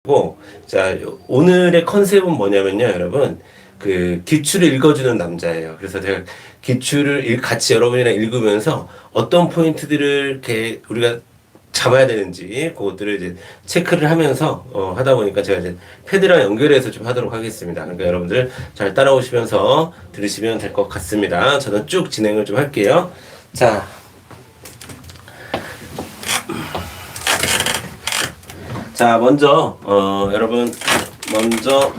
고, 자, 오늘의 컨셉은 뭐냐면요, 여러분. 그, 기출을 읽어주는 남자예요. 그래서 제가 기출을 같이 여러분이랑 읽으면서 어떤 포인트들을 이렇게 우리가 잡아야 되는지, 그것들을 이제 체크를 하면서, 하다 보니까 제가 이제 패드랑 연결해서 좀 하도록 하겠습니다. 그러니까 여러분들 잘 따라오시면서 들으시면 될 것 같습니다. 저는 쭉 진행을 좀 할게요. 자, 먼저, 여러분, 먼저,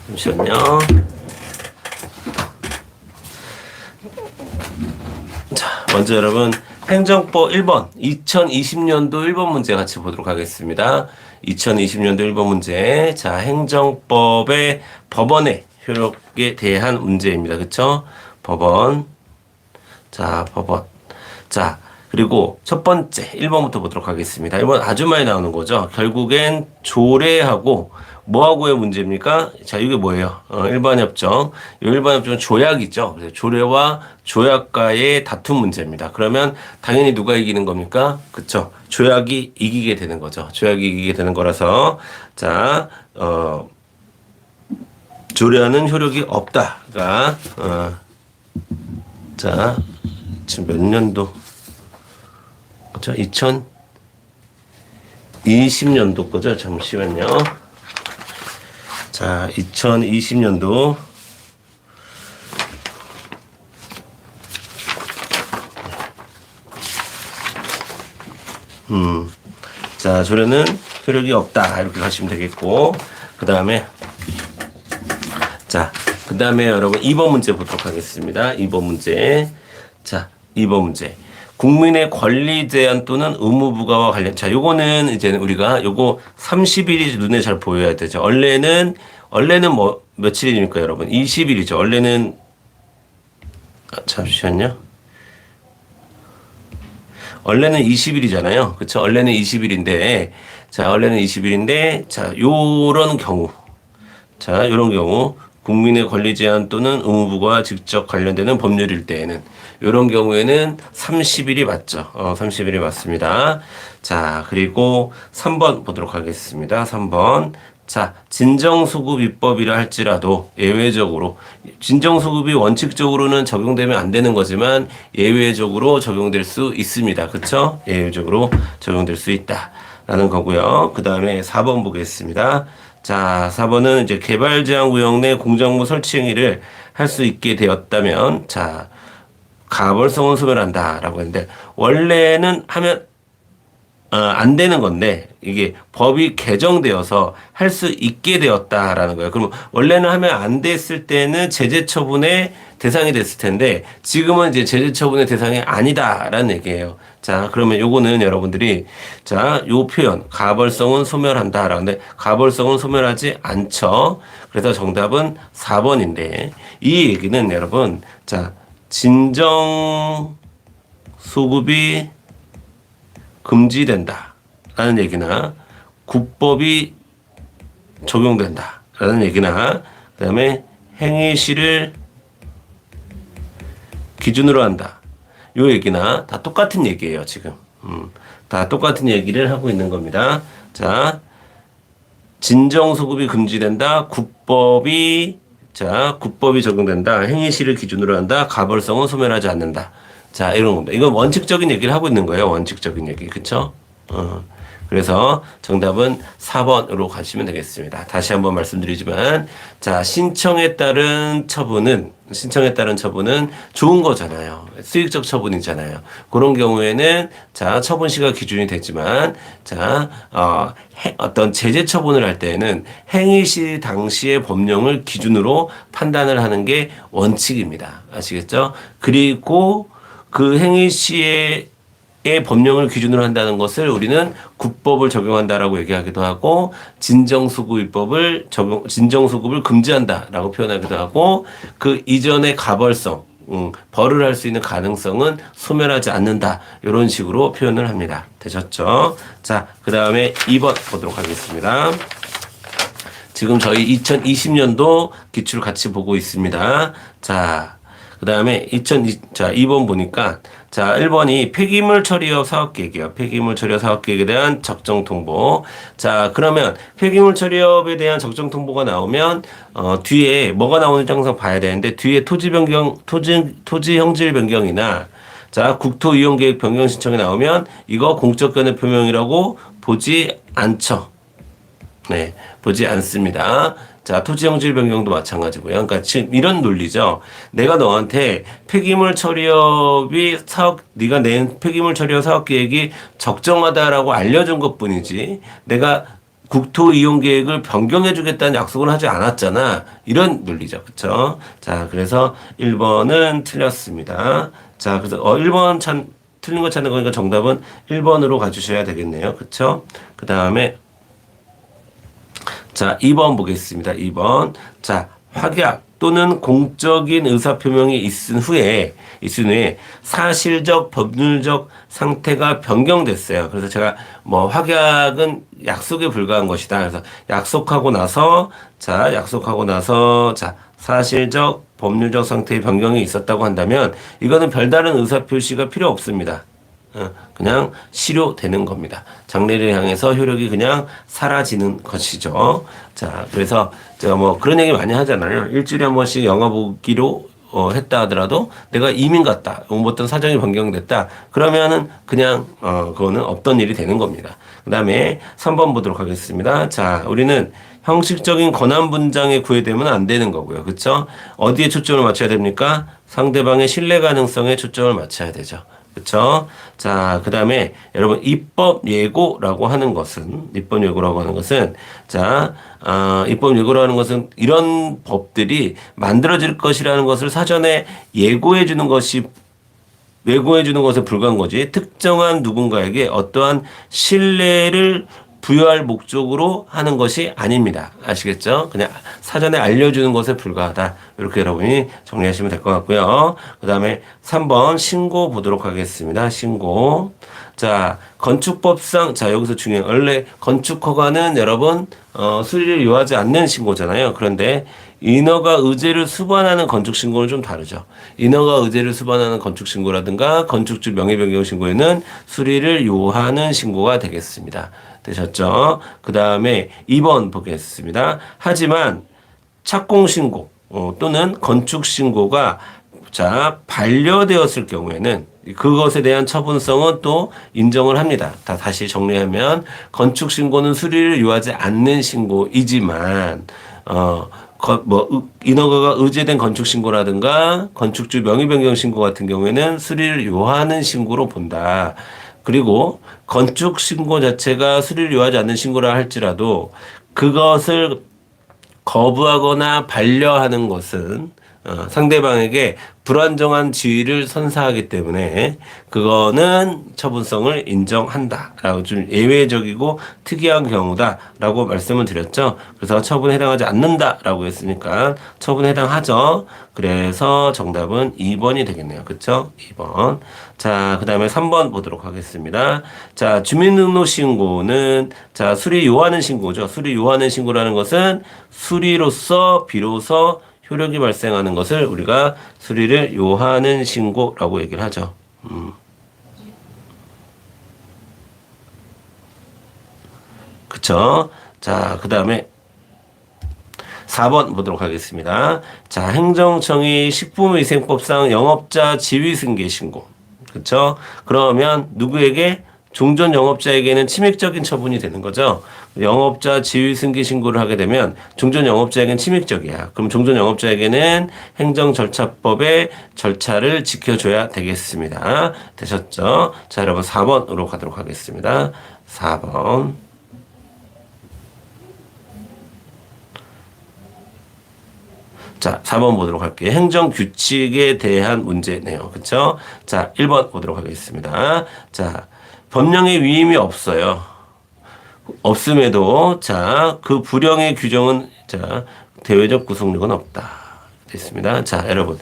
잠시만요. 자, 먼저 여러분, 행정법 1번, 2020년도 1번 문제 같이 보도록 하겠습니다. 2020년도 1번 문제. 자, 행정법의 법원의 효력에 대한 문제입니다. 그쵸? 법원. 자, 법원. 자, 그리고 첫 번째 1번부터 보도록 하겠습니다. 1번 아주 많이 나오는 거죠. 결국엔 조례하고 뭐하고의 문제입니까? 자, 이게 뭐예요? 일반 협정. 이 일반 협정은 조약이죠. 그래서 조례와 조약과의 다툼 문제입니다. 그러면 당연히 누가 이기는 겁니까? 그쵸? 조약이 이기게 되는 거죠. 조약이 이기게 되는 거라서 자, 조례하는 효력이 없다가 자, 지금 몇 년도? 그죠? 2020년도 거죠? 잠시만요. 자, 2020년도. 자, 조례는 효력이 없다. 이렇게 가시면 되겠고. 그 다음에, 자, 그 다음에 여러분 2번 문제 보도록 하겠습니다. 2번 문제. 자, 2번 문제. 국민의 권리 제한 또는 의무 부과와 관련. 자, 요거는 이제 우리가 요거 30일이 눈에 잘 보여야 되죠. 원래는 뭐 며칠입니까, 여러분? 20일이죠. 원래는 잠시만요. 원래는 20일이잖아요. 그쵸? 원래는 20일인데 자, 원래는 20일인데 자, 요런 경우. 자, 요런 경우 국민의 권리 제한 또는 의무 부과와 직접 관련되는 법률일 때에는 이런 경우에는 30일이 맞죠. 30일이 맞습니다. 자, 그리고 3번 보도록 하겠습니다. 3번. 자, 진정수급 입법이라 할지라도 예외적으로 진정수급이 원칙적으로는 적용되면 안 되는 거지만 예외적으로 적용될 수 있습니다. 그쵸? 예외적으로 적용될 수 있다라는 거고요. 그 다음에 4번 보겠습니다. 자, 4번은 이제 개발 제한 구역 내 공작물 설치 행위를 할 수 있게 되었다면, 자, 가벌성은 소멸한다라고 했는데, 원래는 하면, 안 되는 건데, 이게 법이 개정되어서 할 수 있게 되었다라는 거예요. 그럼 원래는 하면 안 됐을 때는 제재 처분의 대상이 됐을 텐데, 지금은 이제 제재 처분의 대상이 아니다라는 얘기예요. 자, 그러면 요거는 여러분들이, 자, 요 표현, 가벌성은 소멸한다. 라는데, 가벌성은 소멸하지 않죠. 그래서 정답은 4번인데, 이 얘기는 여러분, 자, 진정 소급이 금지된다. 라는 얘기나, 국법이 적용된다. 라는 얘기나, 그 다음에 행위시를 기준으로 한다. 요 얘기나 다 똑같은 얘기예요, 지금. 다 똑같은 얘기를 하고 있는 겁니다. 자, 진정소급이 금지된다. 국법이 적용된다. 행위시를 기준으로 한다. 가벌성은 소멸하지 않는다. 자, 이런 겁니다. 이건 원칙적인 얘기를 하고 있는 거예요. 원칙적인 얘기. 그쵸? 그래서 정답은 4번으로 가시면 되겠습니다. 다시 한번 말씀드리지만, 자, 신청에 따른 처분은 좋은 거잖아요. 수익적 처분이잖아요. 그런 경우에는, 자, 처분시가 기준이 되지만, 자, 어떤 제재 처분을 할 때에는 행위시 당시의 법령을 기준으로 판단을 하는 게 원칙입니다. 아시겠죠? 그리고 그 행위시의 법령을 기준으로 한다는 것을 우리는 국법을 적용한다라고 얘기하기도 하고 진정수급을 금지한다라고 표현하기도 하고 그 이전의 가벌성, 벌을 할 수 있는 가능성은 소멸하지 않는다. 이런 식으로 표현을 합니다. 되셨죠? 자, 그 다음에 2번 보도록 하겠습니다. 지금 저희 2020년도 기출 같이 보고 있습니다. 자, 그 다음에 2번 보니까 자, 1번이 폐기물 처리업 사업계획이요. 폐기물 처리업 사업계획에 대한 적정 통보. 자, 그러면 폐기물 처리업에 대한 적정 통보가 나오면 뒤에 뭐가 나오는지 항상 봐야 되는데 뒤에 토지 변경, 토지 형질 변경이나 자, 국토 이용 계획 변경 신청이 나오면 이거 공적 견해 표명이라고 보지 않죠. 네, 보지 않습니다. 자, 토지 형질 변경도 마찬가지고요. 그러니까 지금 이런 논리죠. 내가 너한테 폐기물 처리업이 네가 낸 폐기물 처리업 사업 계획이 적정하다라고 알려준 것뿐이지, 내가 국토 이용 계획을 변경해 주겠다는 약속을 하지 않았잖아. 이런 논리죠. 그쵸? 자, 그래서 1번은 틀렸습니다. 자, 그래서 1번 틀린 거 찾는 거니까 정답은 1번으로 가주셔야 되겠네요. 그쵸? 그 다음에 자, 2번 보겠습니다. 2번. 자, 확약 또는 공적인 의사표명이 있은 후에 사실적, 법률적 상태가 변경됐어요. 그래서 제가 뭐 확약은 약속에 불과한 것이다. 그래서 약속하고 나서 사실적, 법률적 상태의 변경이 있었다고 한다면 이거는 별다른 의사표시가 필요 없습니다. 그냥 실효되는 겁니다. 장래를 향해서 효력이 그냥 사라지는 것이죠. 자, 그래서 제가 뭐 그런 얘기 많이 하잖아요. 일주일에 한 번씩 영화 보기로 했다 하더라도 내가 이민 갔다, 어떤 사정이 변경됐다, 그러면은 그냥 그거는 없던 일이 되는 겁니다. 그 다음에 3번 보도록 하겠습니다. 자, 우리는 형식적인 권한 분장에 구애되면 안 되는 거고요. 그렇죠? 어디에 초점을 맞춰야 됩니까? 상대방의 신뢰 가능성에 초점을 맞춰야 되죠. 그렇죠? 자, 그다음에 여러분 입법 예고라고 하는 것은 자, 입법 예고라는 것은 이런 법들이 만들어질 것이라는 것을 사전에 예고해 주는 것에 불과한 거지, 특정한 누군가에게 어떠한 신뢰를 부여할 목적으로 하는 것이 아닙니다. 아시겠죠? 그냥 사전에 알려주는 것에 불과하다. 이렇게 여러분이 정리하시면 될 것 같고요. 그 다음에 3번 신고 보도록 하겠습니다. 신고. 자, 건축법상, 자, 여기서 중요한, 원래 건축허가는 여러분, 수리를 요하지 않는 신고잖아요. 그런데 인허가 의제를 수반하는 건축신고는 좀 다르죠. 인허가 의제를 수반하는 건축신고라든가 건축주 명예변경 신고에는 수리를 요하는 신고가 되겠습니다. 되셨죠? 그 다음에 2번 보겠습니다. 하지만 착공신고 또는 건축신고가 자, 반려되었을 경우에는 그것에 대한 처분성은 또 인정을 합니다. 다시 정리하면 건축신고는 수리를 요하지 않는 신고이지만 인허가가 의제된 건축신고라든가 건축주 명의변경 신고 같은 경우에는 수리를 요하는 신고로 본다. 그리고 건축 신고 자체가 수리를 요하지 않는 신고라 할지라도 그것을 거부하거나 반려하는 것은 상대방에게 불안정한 지위를 선사하기 때문에 그거는 처분성을 인정한다라고 좀 예외적이고 특이한 경우다라고 말씀을 드렸죠. 그래서 처분에 해당하지 않는다라고 했으니까 처분에 해당하죠. 그래서 정답은 2번이 되겠네요. 그렇죠? 2번. 자, 그다음에 3번 보도록 하겠습니다. 자, 주민등록 신고는 자, 수리 요하는 신고죠. 수리 요하는 신고라는 것은 수리로서 비로소 효력이 발생하는 것을 우리가 수리를 요하는 신고라고 얘기를 하죠. 그쵸? 자, 그 다음에 4번 보도록 하겠습니다. 자, 행정청이 식품위생법상 영업자 지위승계 신고. 그쵸? 그러면 누구에게? 종전 영업자에게는 침해적인 처분이 되는 거죠. 영업자 지위승계 신고를 하게 되면 종전 영업자에게는 침해적이야. 그럼 종전 영업자에게는 행정절차법의 절차를 지켜줘야 되겠습니다. 되셨죠? 자, 여러분 4번으로 가도록 하겠습니다. 4번. 자, 4번 보도록 할게요. 행정규칙에 대한 문제네요. 그쵸? 자, 1번 보도록 하겠습니다. 자, 법령의 위임이 없어요. 없음에도 자, 그 불령의 규정은 자, 대외적 구속력은 없다. 됐습니다. 자, 여러분.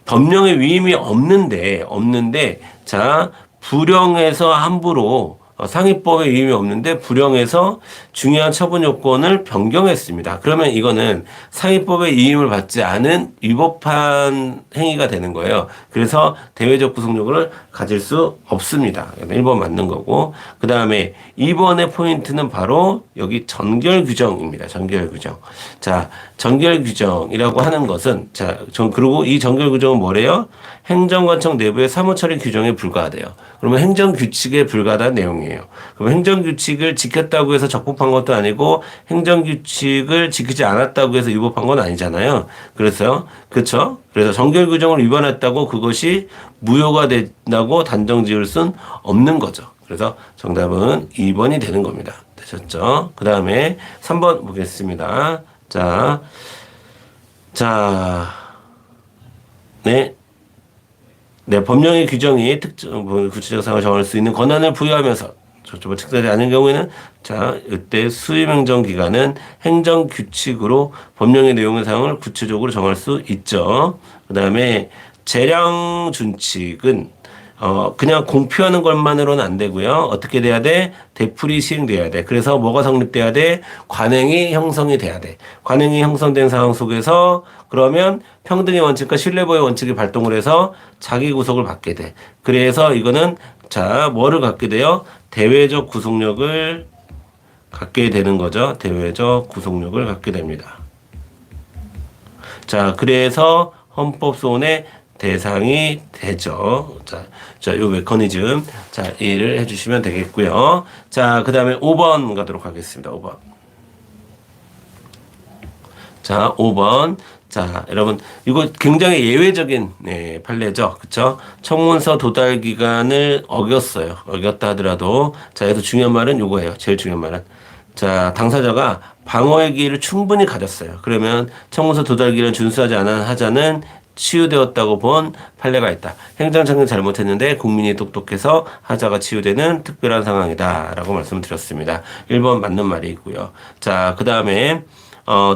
법령의 위임이 없는데 자, 불령에서 함부로 상위법에 위임이 없는데 불용해서 중요한 처분 요건을 변경했습니다. 그러면 이거는 상위법에 위임을 받지 않은 위법한 행위가 되는 거예요. 그래서 대외적 구속력을 가질 수 없습니다. 1번 맞는 거고. 그 다음에 2번의 포인트는 바로 여기 전결 규정입니다. 전결 규정. 자, 전결 규정이라고 하는 것은 그리고 이 전결 규정은 뭐래요? 행정관청 내부의 사무처리 규정에 불과하대요. 그러면 행정규칙에 불과하다는 내용이에요. 그럼 행정규칙을 지켰다고 해서 적법한 것도 아니고 행정규칙을 지키지 않았다고 해서 위법한 건 아니잖아요. 그래서 그렇죠? 그래서 정결규정을 위반했다고 그것이 무효가 된다고 단정 지을 순 없는 거죠. 그래서 정답은 2번이 되는 겁니다. 되셨죠? 그 다음에 3번 보겠습니다. 네, 법령의 규정이 특정 구체적 사항을 정할 수 있는 권한을 부여하면서 초점을 측정하지 않은 경우에는 이때 수임행정 기관은 행정규칙으로 법령의 내용의 사항을 구체적으로 정할 수 있죠. 그 다음에 재량 준칙은 그냥 공표하는 것만으로는 안 되고요. 어떻게 돼야 돼? 되풀이 시행돼야 돼. 그래서 뭐가 성립돼야 돼? 관행이 형성이 돼야 돼. 관행이 형성된 상황 속에서 그러면 평등의 원칙과 신뢰보의 원칙이 발동을 해서 자기 구속을 받게 돼. 그래서 이거는 뭐를 갖게 돼요? 대외적 구속력을 갖게 되는 거죠. 대외적 구속력을 갖게 됩니다. 그래서 헌법소원의 대상이 되죠. 요 메커니즘. 이해를 해주시면 되겠고요. 그 다음에 5번 가도록 하겠습니다. 5번. 5번. 여러분, 이거 굉장히 예외적인, 판례죠. 그쵸? 청문서 도달 기간을 어겼다 하더라도, 여기서 중요한 말은 요거예요. 제일 중요한 말은. 당사자가 방어의 기회를 충분히 가졌어요. 그러면 청문서 도달 기간을 준수하지 않은 하자는 치유되었다고 본 판례가 있다. 행정처는 잘못했는데 국민이 똑똑해서 하자가 치유되는 특별한 상황이다. 라고 말씀을 드렸습니다. 1번 맞는 말이고요. 그 다음에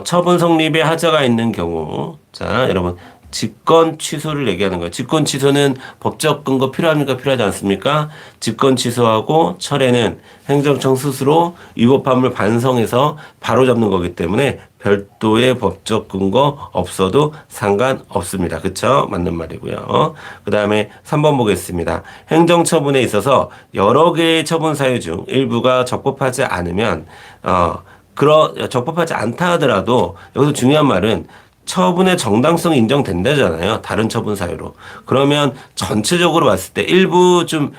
처분 성립에 하자가 있는 경우 여러분 직권 취소를 얘기하는 거예요. 직권 취소는 법적 근거 필요합니까? 필요하지 않습니까? 직권 취소하고 철회는 행정청 스스로 위법함을 반성해서 바로잡는 거기 때문에 별도의 법적 근거 없어도 상관없습니다. 그쵸? 맞는 말이고요. 그 다음에 3번 보겠습니다. 행정처분에 있어서 여러 개의 처분 사유 중 일부가 적법하지 않으면 적법하지 않다 하더라도 여기서 중요한 말은 처분의 정당성이 인정된다잖아요. 다른 처분 사유로. 그러면 전체적으로 봤을 때 일부 좀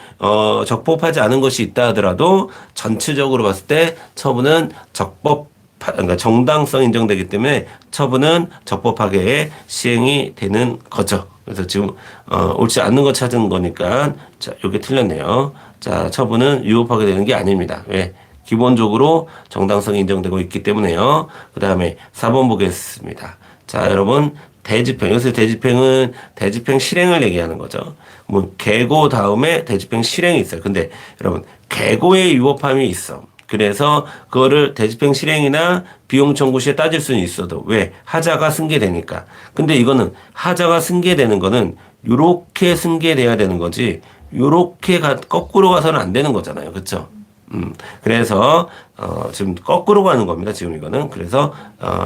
적법하지 않은 것이 있다 하더라도 전체적으로 봤을 때 처분은 그러니까 정당성이 인정되기 때문에 처분은 적법하게 시행이 되는 거죠. 그래서 지금 옳지 않는 거 찾은 거니까 이게 틀렸네요. 처분은 위법하게 되는 게 아닙니다. 왜? 기본적으로 정당성이 인정되고 있기 때문에요. 그 다음에 4번 보겠습니다. 여러분, 대집행. 여기서 대집행은 대집행 실행을 얘기하는 거죠. 계고 다음에 대집행 실행이 있어요. 근데 여러분, 계고의 위법함이 있어. 그래서 그거를 대집행 실행이나 비용 청구 시에 따질 수는 있어도 왜? 하자가 승계되니까. 근데 이거는 하자가 승계되는 거는 요렇게 승계돼야 되는 거지 요렇게 거꾸로 가서는 안 되는 거잖아요. 그렇죠? 그래서 지금 거꾸로 가는 겁니다. 지금 이거는. 그래서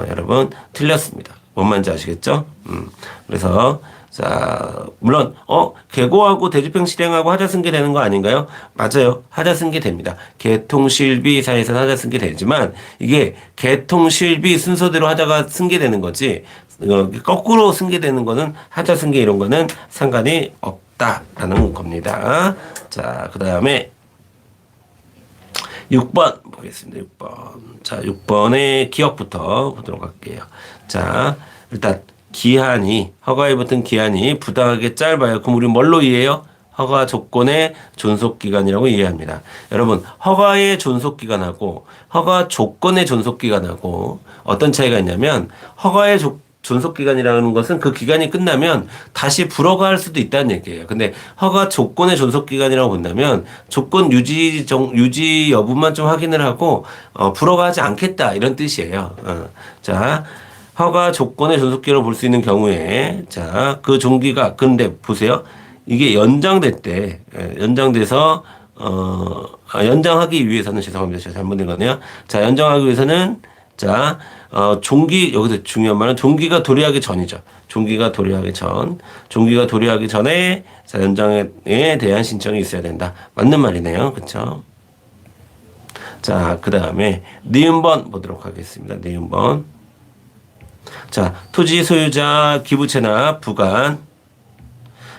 여러분 틀렸습니다. 뭔 말인지 아시겠죠? 그래서 물론 계고하고 대집행 실행하고 하자 승계되는 거 아닌가요? 맞아요. 하자 승계됩니다. 개통실비 사이에서는 하자 승계되지만 이게 개통실비 순서대로 하자가 승계되는 거지 거꾸로 승계되는 거는 하자 승계 이런 거는 상관이 없다라는 겁니다. 그 다음에 6번 보겠습니다. 6번. 6번의 기억부터 보도록 할게요. 일단 허가에 붙은 기한이 부당하게 짧아요. 그럼 우리 뭘로 이해해요? 허가 조건의 존속기간이라고 이해합니다. 여러분, 허가의 존속기간하고 허가 조건의 존속기간하고 어떤 차이가 있냐면 허가의 존속기간이라는 것은 그 기간이 끝나면 다시 불허가 할 수도 있다는 얘기예요. 근데 허가 조건의 존속기간이라고 본다면 조건 유지 여부만 좀 확인을 하고 불허가 하지 않겠다 이런 뜻이에요. 허가 조건의 존속기간을 볼 수 있는 경우에 그 종기가 근데 보세요. 이게 연장돼서 연장하기 위해서는 죄송합니다. 제가 잘못된 거네요. 자, 연장하기 위해서는 자, 종기 여기서 중요한 말은 종기가 도래하기 전이죠. 종기가 도래하기 전, 종기가 도래하기 전에 자, 연장에 대한 신청이 있어야 된다. 맞는 말이네요. 그렇죠? 자, 그 다음에 니은번 보도록 하겠습니다. 니은번. 자, 토지 소유자 기부채나 부관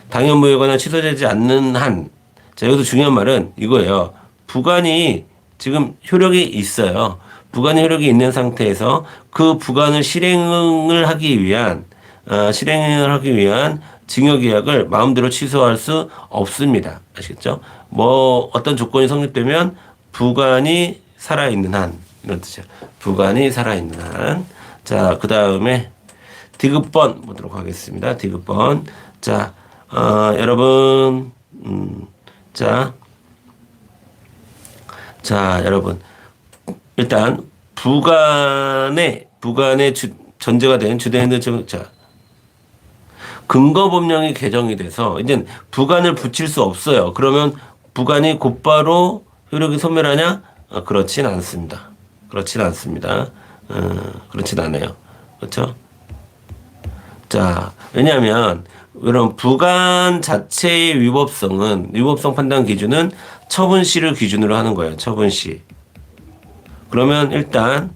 당연무효거나 취소되지 않는 한. 자, 여기서 중요한 말은 이거예요. 부관이 지금 효력이 있어요. 부관이 효력이 있는 상태에서 그 부관을 실행을 하기 위한 징역계약을 마음대로 취소할 수 없습니다. 아시겠죠? 뭐 어떤 조건이 성립되면 부관이 살아있는 한 이런 뜻이에요. 부관이 살아있는 한. 자, 그 다음에 디귿번 보도록 하겠습니다. 디귿번. 자, 여러분, 자, 여러분. 일단, 부관의 전제가 된 주된 핸드 자, 근거법령이 개정이 돼서, 이제 부관을 붙일 수 없어요. 그러면 부관이 곧바로 효력이 소멸하냐? 그렇진 않습니다. 그렇진 않습니다. 그렇진 않아요. 그렇죠? 자, 왜냐하면 이런 부관 자체의 위법성 판단 기준은 처분시를 기준으로 하는 거예요. 처분시. 그러면 일단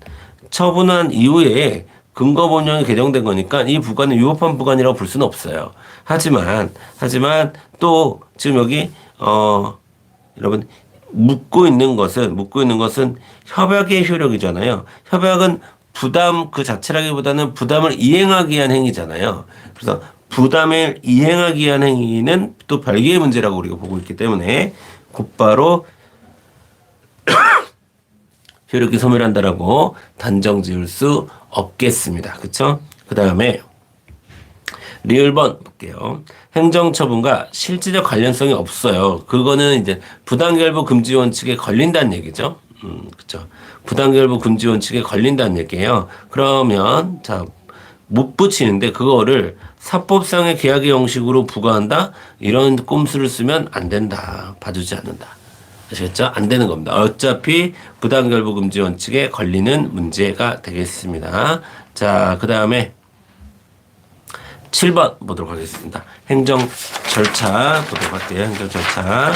처분한 이후에 근거법령이 개정된 거니까 이 부관은 위법한 부관이라고 볼 수는 없어요. 하지만 또 지금 여기 여러분 묻고 있는 것은 협약의 효력이잖아요. 협약은 부담 그 자체라기보다는 부담을 이행하기 위한 행위잖아요. 그래서 부담을 이행하기 위한 행위는 또 별개의 문제라고 우리가 보고 있기 때문에 곧바로 효력이 소멸한다라고 단정 지을 수 없겠습니다. 그쵸? 그 다음에 리을번 볼게요. 행정처분과 실질적 관련성이 없어요. 그거는 이제 부당결부 금지 원칙에 걸린다는 얘기죠. 그쵸. 부당결부 금지 원칙에 걸린다는 얘기예요. 그러면, 자, 못 붙이는데 그거를 사법상의 계약의 형식으로 부과한다? 이런 꼼수를 쓰면 안 된다. 봐주지 않는다. 아시겠죠? 안 되는 겁니다. 어차피 부당결부 금지 원칙에 걸리는 문제가 되겠습니다. 자, 그 다음에 7번 보도록 하겠습니다. 행정 절차 보도록 할게요. 행정 절차.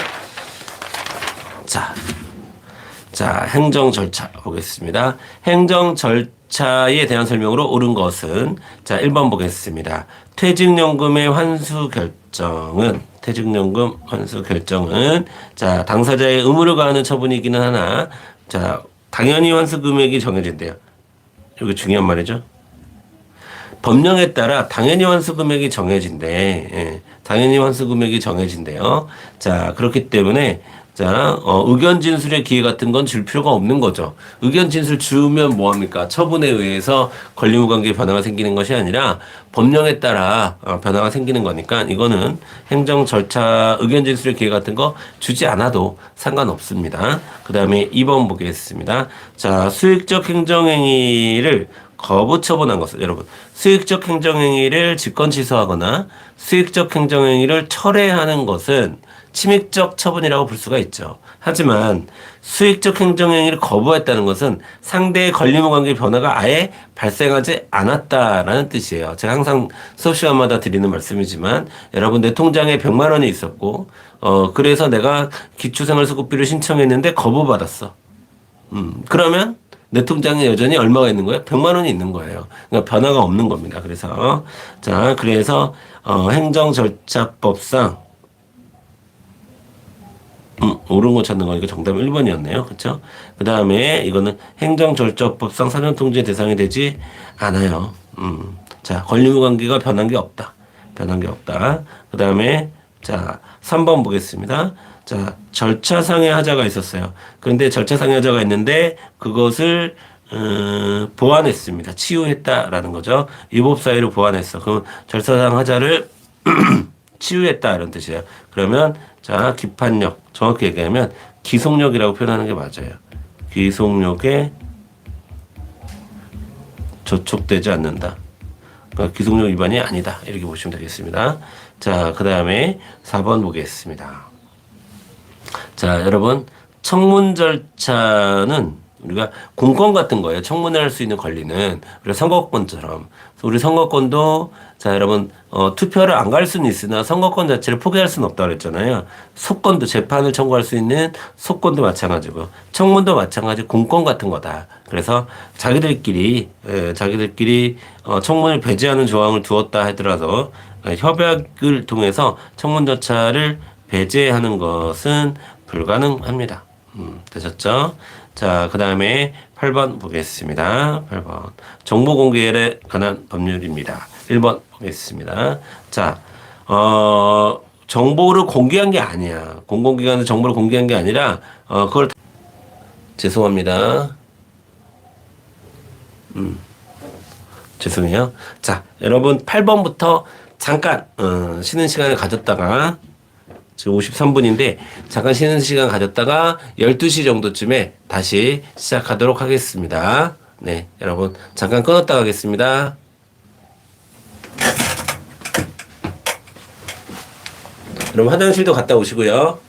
자, 행정 절차 보겠습니다. 행정 절차에 대한 설명으로 옳은 것은 자, 1번 보겠습니다. 퇴직연금의 환수 결정은 자, 당사자의 의무를 가하는 처분이기는 하나 자, 당연히 환수 금액이 정해진대요. 이거 중요한 말이죠. 법령에 따라 당연히 환수 금액이 정해진대. 예, 당연히 환수 금액이 정해진대요. 자, 그렇기 때문에 자, 의견 진술의 기회 같은 건 줄 필요가 없는 거죠. 의견 진술 주면 뭐합니까? 처분에 의해서 권리무관계 변화가 생기는 것이 아니라 법령에 따라 변화가 생기는 거니까 이거는 행정 절차 의견 진술의 기회 같은 거 주지 않아도 상관없습니다. 그 다음에 2번 보겠습니다. 자, 수익적 행정행위를 거부 처분한 것은 여러분 수익적 행정행위를 직권 취소하거나 수익적 행정행위를 철회하는 것은 침익적 처분이라고 볼 수가 있죠. 하지만 수익적 행정행위를 거부했다는 것은 상대의 권리무관계 변화가 아예 발생하지 않았다라는 뜻이에요. 제가 항상 수업 시간마다 드리는 말씀이지만 여러분 내 통장에 100만 원이 있었고 그래서 내가 기초생활수급비를 신청했는데 거부받았어. 그러면 내 통장에 여전히 얼마가 있는 거예요? 100만 원이 있는 거예요. 그러니까 변화가 없는 겁니다. 그래서 행정절차법상 옳은 거 찾는 거니까 정답은 1번이었네요. 그렇죠? 그 다음에 이거는 행정절차법상 사전통제 대상이 되지 않아요. 자, 권리무관계가 변한 게 없다. 그 다음에 자, 3번 보겠습니다. 자, 절차상의 하자가 있었어요. 그런데 절차상의 하자가 있는데 그것을 보완했습니다. 치유했다라는 거죠. 위법사유를 보완했어. 그럼 절차상 하자를 치유했다 이런 뜻이에요. 그러면 자, 기판력 정확히 얘기하면 기속력이라고 표현하는 게 맞아요. 기속력에 저촉되지 않는다. 그러니까 기속력 위반이 아니다. 이렇게 보시면 되겠습니다. 자, 그 다음에 4번 보겠습니다. 자, 여러분, 청문 절차는 우리가 공권 같은 거예요. 청문회 할 수 있는 권리는 우리가 선거권처럼. 그래서 우리 선거권도 자, 여러분, 투표를 안 갈 수는 있으나 선거권 자체를 포기할 수는 없다고 그랬잖아요. 소권도 재판을 청구할 수 있는 소권도 마찬가지고 청문도 마찬가지 공권 같은 거다. 그래서 자기들끼리 청문을 배제하는 조항을 두었다 하더라도 협약을 통해서 청문 절차를 배제하는 것은 불가능합니다. 되셨죠? 자, 그 다음에 8번 보겠습니다. 8번. 정보 공개에 관한 법률입니다. 1번 보겠습니다. 자, 정보를 공개한 게 아니야. 공공기관에서 정보를 공개한 게 아니라, 죄송합니다. 죄송해요. 자, 여러분 8번부터 잠깐, 쉬는 시간을 가졌다가, 지금 53분인데 잠깐 쉬는 시간 가졌다가 12시 정도쯤에 다시 시작하도록 하겠습니다. 네, 여러분 잠깐 끊었다 가겠습니다. 그럼 화장실도 갔다 오시고요.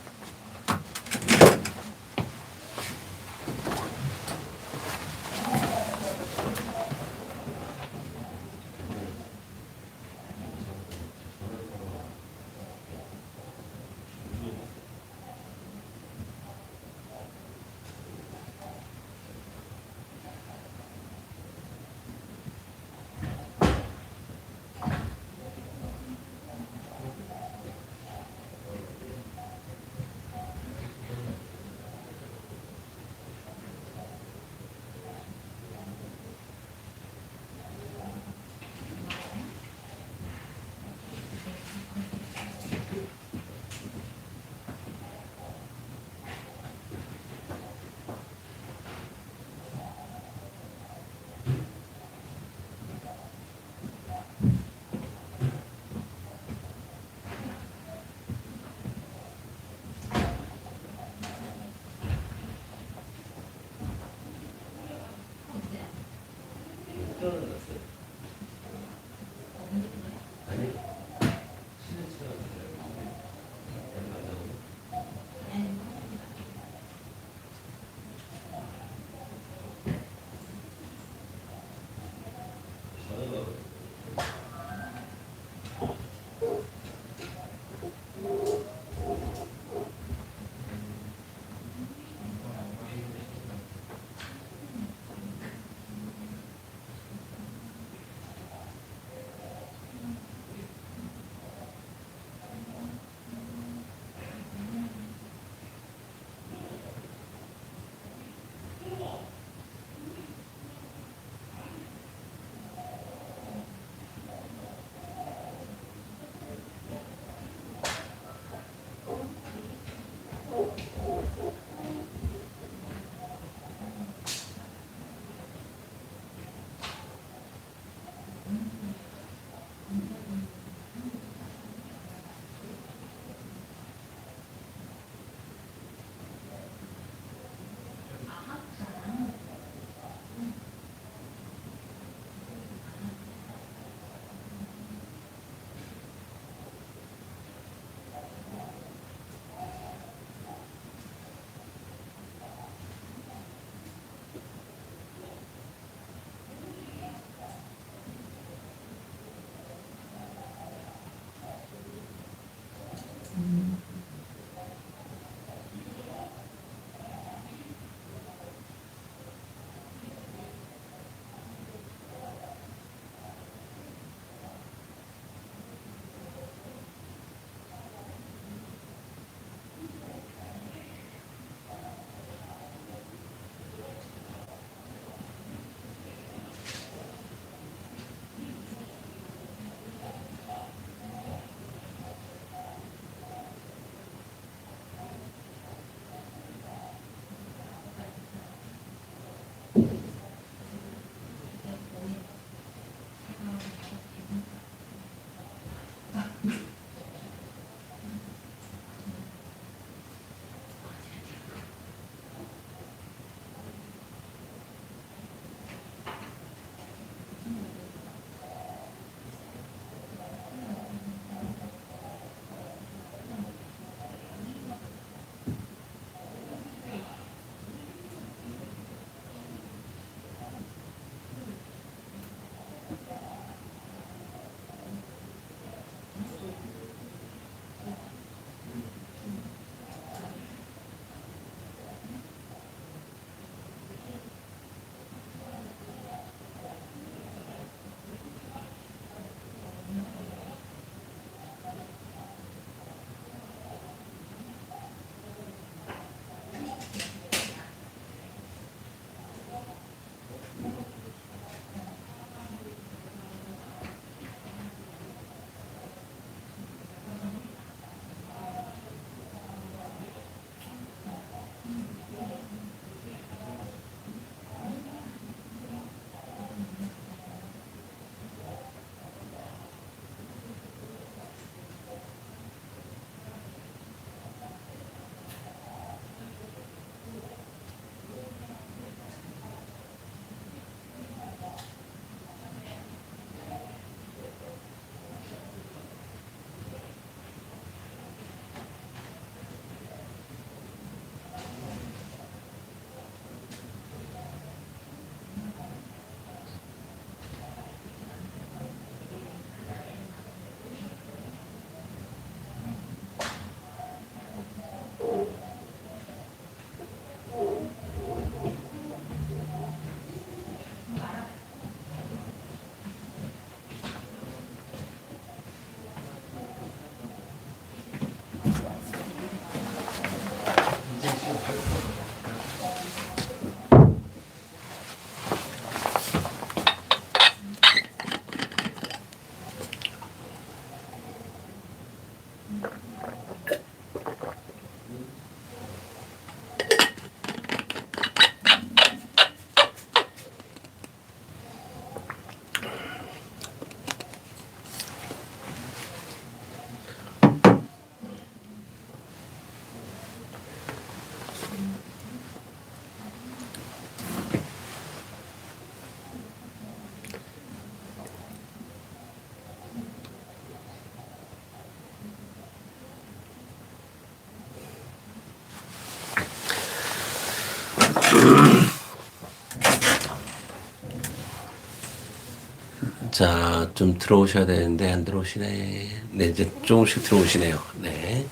자, 좀 들어오셔야 되는데 안 들어오시네. 네, 이제 조금씩 들어오시네요. 네,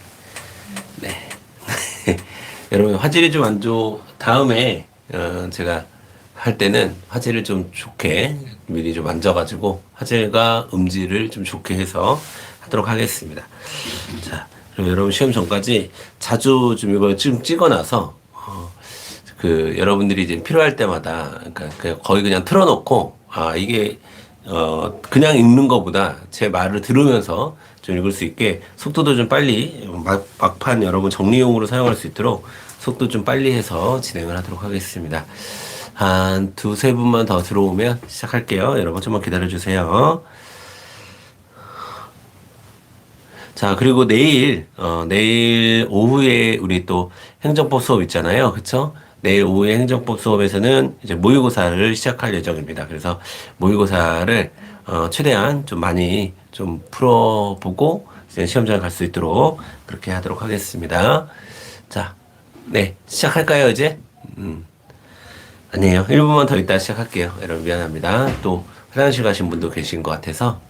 네. 여러분 화질이 좀 안 다음에 제가 할 때는 화질을 좀 좋게 미리 좀 만져가지고 화질과 음질을 좀 좋게 해서 하도록 하겠습니다. 자, 그럼 여러분 시험 전까지 자주 좀 이걸 좀 찍어놔서 여러분들이 이제 필요할 때마다 그러니까 거의 그냥 틀어놓고 이게 그냥 읽는 것보다 제 말을 들으면서 좀 읽을 수 있게 속도도 좀 빨리 막판 여러분 정리용으로 사용할 수 있도록 속도 좀 빨리 해서 진행을 하도록 하겠습니다. 한 두세 분만 더 들어오면 시작할게요. 여러분 좀만 기다려 주세요. 자, 그리고 내일 오후에 우리 또 행정법 수업 있잖아요. 그쵸? 내일 오후에 행정법 수업에서는 이제 모의고사를 시작할 예정입니다. 그래서 모의고사를, 최대한 좀 많이 좀 풀어보고, 이제 시험장에 갈 수 있도록 그렇게 하도록 하겠습니다. 자, 네, 시작할까요, 이제? 아니에요. 1분만 더 있다 시작할게요. 여러분 미안합니다. 또 화장실 가신 분도 계신 것 같아서.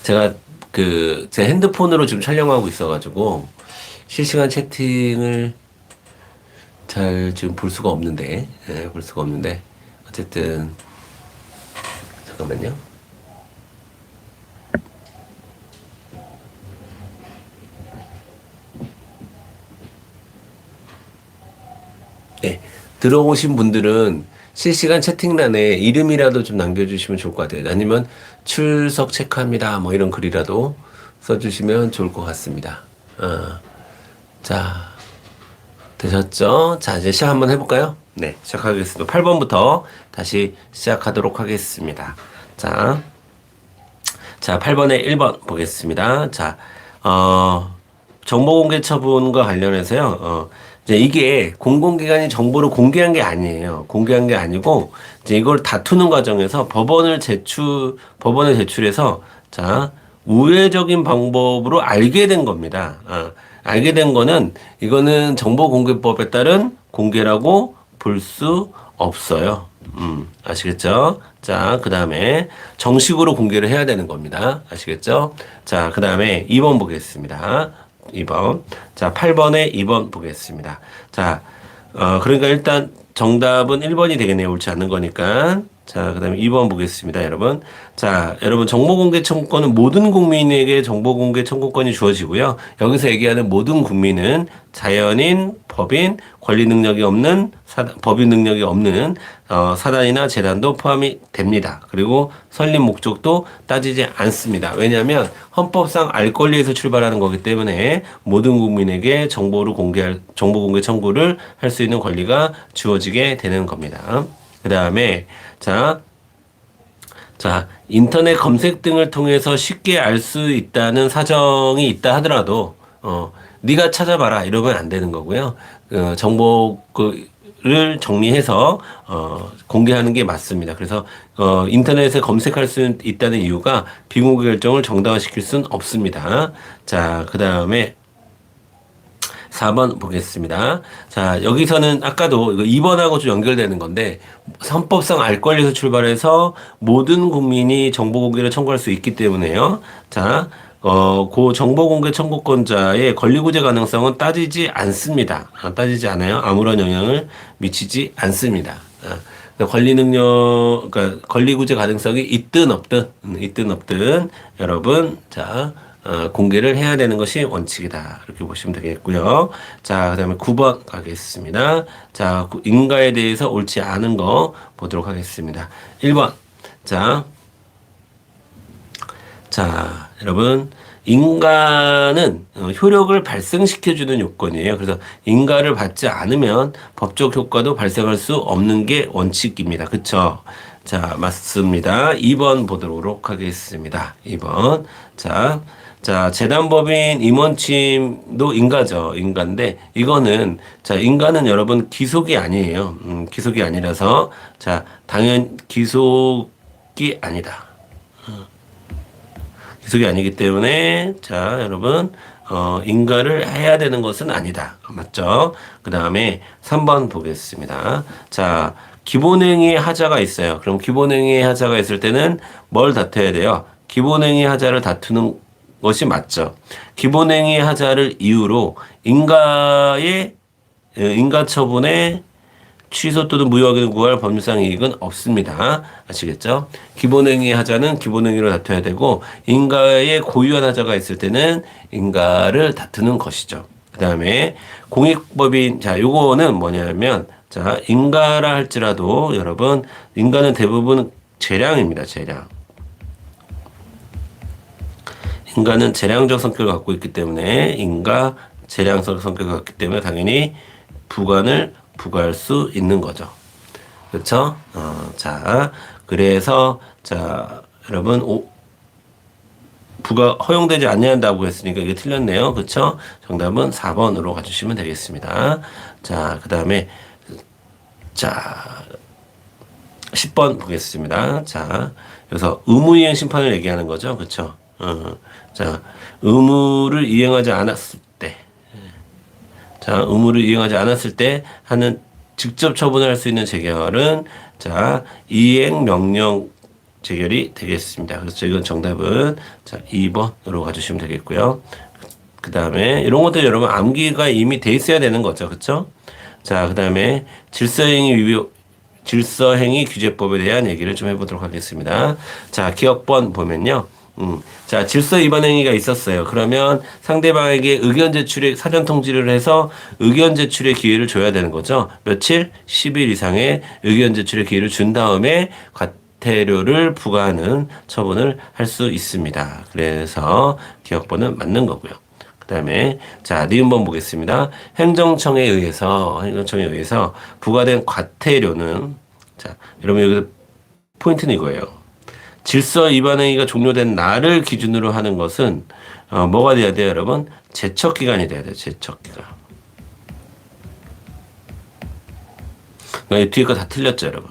제가 제 핸드폰으로 지금 촬영하고 있어가지고 실시간 채팅을 잘 지금 볼 수가 없는데, 볼 수가 없는데, 어쨌든, 잠깐만요. 네. 들어오신 분들은 실시간 채팅란에 이름이라도 좀 남겨주시면 좋을 것 같아요. 아니면 출석 체크합니다. 뭐 이런 글이라도 써주시면 좋을 것 같습니다. 자, 되셨죠? 자, 이제 시작 한번 해볼까요? 네, 시작하겠습니다. 8번부터 다시 시작하도록 하겠습니다. 자, 8번에 1번 보겠습니다. 자, 정보공개 처분과 관련해서요, 이제 이게 공공기관이 정보를 공개한 게 아니에요. 공개한 게 아니고, 이제 이걸 다투는 과정에서 법원에 제출해서, 자, 우회적인 방법으로 알게 된 겁니다. 알게 된 거는, 이거는 정보공개법에 따른 공개라고 볼 수 없어요. 아시겠죠? 자, 그 다음에 정식으로 공개를 해야 되는 겁니다. 아시겠죠? 자, 그 다음에 2번 보겠습니다. 2번. 자, 8번에 2번 보겠습니다. 자, 그러니까 일단 정답은 1번이 되겠네요. 옳지 않는 거니까. 자, 그 다음에 2번 보겠습니다, 여러분. 자, 여러분, 정보공개 청구권은 모든 국민에게 정보공개 청구권이 주어지고요. 여기서 얘기하는 모든 국민은 자연인, 법인, 권리 능력이 없는, 법인 능력이 없는, 사단이나 재단도 포함이 됩니다. 그리고 설립 목적도 따지지 않습니다. 왜냐하면 헌법상 알 권리에서 출발하는 거기 때문에 모든 국민에게 정보 공개 청구를 할 수 있는 권리가 주어지게 되는 겁니다. 그 다음에, 자, 인터넷 검색 등을 통해서 쉽게 알 수 있다는 사정이 있다 하더라도, 네가 찾아봐라 이러면 안 되는 거고요. 정보를 정리해서 공개하는 게 맞습니다. 그래서 인터넷에 검색할 수 있다는 이유가 비공개 결정을 정당화시킬 수는 없습니다. 자, 그 다음에 4번 보겠습니다. 자, 여기서는 아까도 이거 2번하고 좀 연결되는 건데, 헌법상 알 권리에서 출발해서 모든 국민이 정보 공개를 청구할 수 있기 때문에요. 자, 그 정보 공개 청구권자의 권리 구제 가능성은 따지지 않습니다. 따지지 않아요. 아무런 영향을 미치지 않습니다. 권리 능력, 그러니까 권리 구제 가능성이 있든 없든, 여러분, 자, 공개를 해야 되는 것이 원칙이다. 이렇게 보시면 되겠고요. 자, 그 다음에 9번 가겠습니다. 자, 인가에 대해서 옳지 않은 거 보도록 하겠습니다. 1번. 자, 자, 여러분, 인가는 효력을 발생시켜주는 요건이에요. 그래서 인가를 받지 않으면 법적 효과도 발생할 수 없는 게 원칙입니다. 그쵸? 자, 맞습니다. 2번 보도록 하겠습니다. 2번. 자, 재단법인 임원침도 인가죠. 인가인데, 이거는, 자, 인가는 여러분 기속이 아니에요. 기속이 아니라서, 자, 당연 기속이 아니다. 기속이 아니기 때문에, 자, 여러분, 인가를 해야 되는 것은 아니다. 맞죠? 그 다음에 3번 보겠습니다. 자, 기본행위 하자가 있어요. 그럼 기본행위 하자가 있을 때는 뭘 다퉈야 돼요? 기본행위 하자를 다투는 것이 맞죠. 기본행위 하자를 이유로 인가 처분에 취소 또는 무효하게 구할 법률상 이익은 없습니다. 아시겠죠? 기본행위 하자는 기본행위로 다퉈야 되고 인가의 고유한 하자가 있을 때는 인가를 다투는 것이죠. 그 다음에 공익법인, 자, 요거는 뭐냐면, 자, 인가라 할지라도 여러분, 인가는 대부분 재량입니다. 재량. 인가는 재량적 성격을 갖고 있기 때문에 인가 재량적 성격을 갖기 때문에 당연히 부관을 부과할 수 있는 거죠. 그렇죠? 자, 그래서 자, 여러분 부가 허용되지 않는다고 했으니까 이게 틀렸네요. 그렇죠? 정답은 4번으로 가주시면 되겠습니다. 자, 그다음에 자, 10번 보겠습니다. 자, 여기서 의무이행 심판을 얘기하는 거죠. 그렇죠? 자, 의무를 이행하지 않았을 때, 자, 의무를 이행하지 않았을 때 하는 직접 처분할 수 있는 재결은, 자, 이행 명령 재결이 되겠습니다. 그래서 이건 정답은, 자, 2번으로 가주시면 되겠고요. 그 다음에 이런 것들 여러분 암기가 이미 돼 있어야 되는 거죠. 그쵸? 자, 그 다음에 질서행위 규제법에 대한 얘기를 좀 해보도록 하겠습니다. 자, 기억번 보면요. 자, 질서 위반 행위가 있었어요. 그러면 상대방에게 의견 제출의 사전 통지를 해서 의견 제출의 기회를 줘야 되는 거죠. 며칠? 10일 이상의 의견 제출의 기회를 준 다음에 과태료를 부과하는 처분을 할 수 있습니다. 그래서 기억번은 맞는 거고요. 그 다음에 자, 니은번 보겠습니다. 행정청에 의해서 부과된 과태료는, 자, 여러분 여기 포인트는 이거예요. 질서 위반 행위가 종료된 날을 기준으로 하는 것은 뭐가 돼야 돼요, 여러분? 제척 기간이 돼야 돼요. 제척 기간. 그러니까 뒤에 거 다 틀렸죠, 여러분.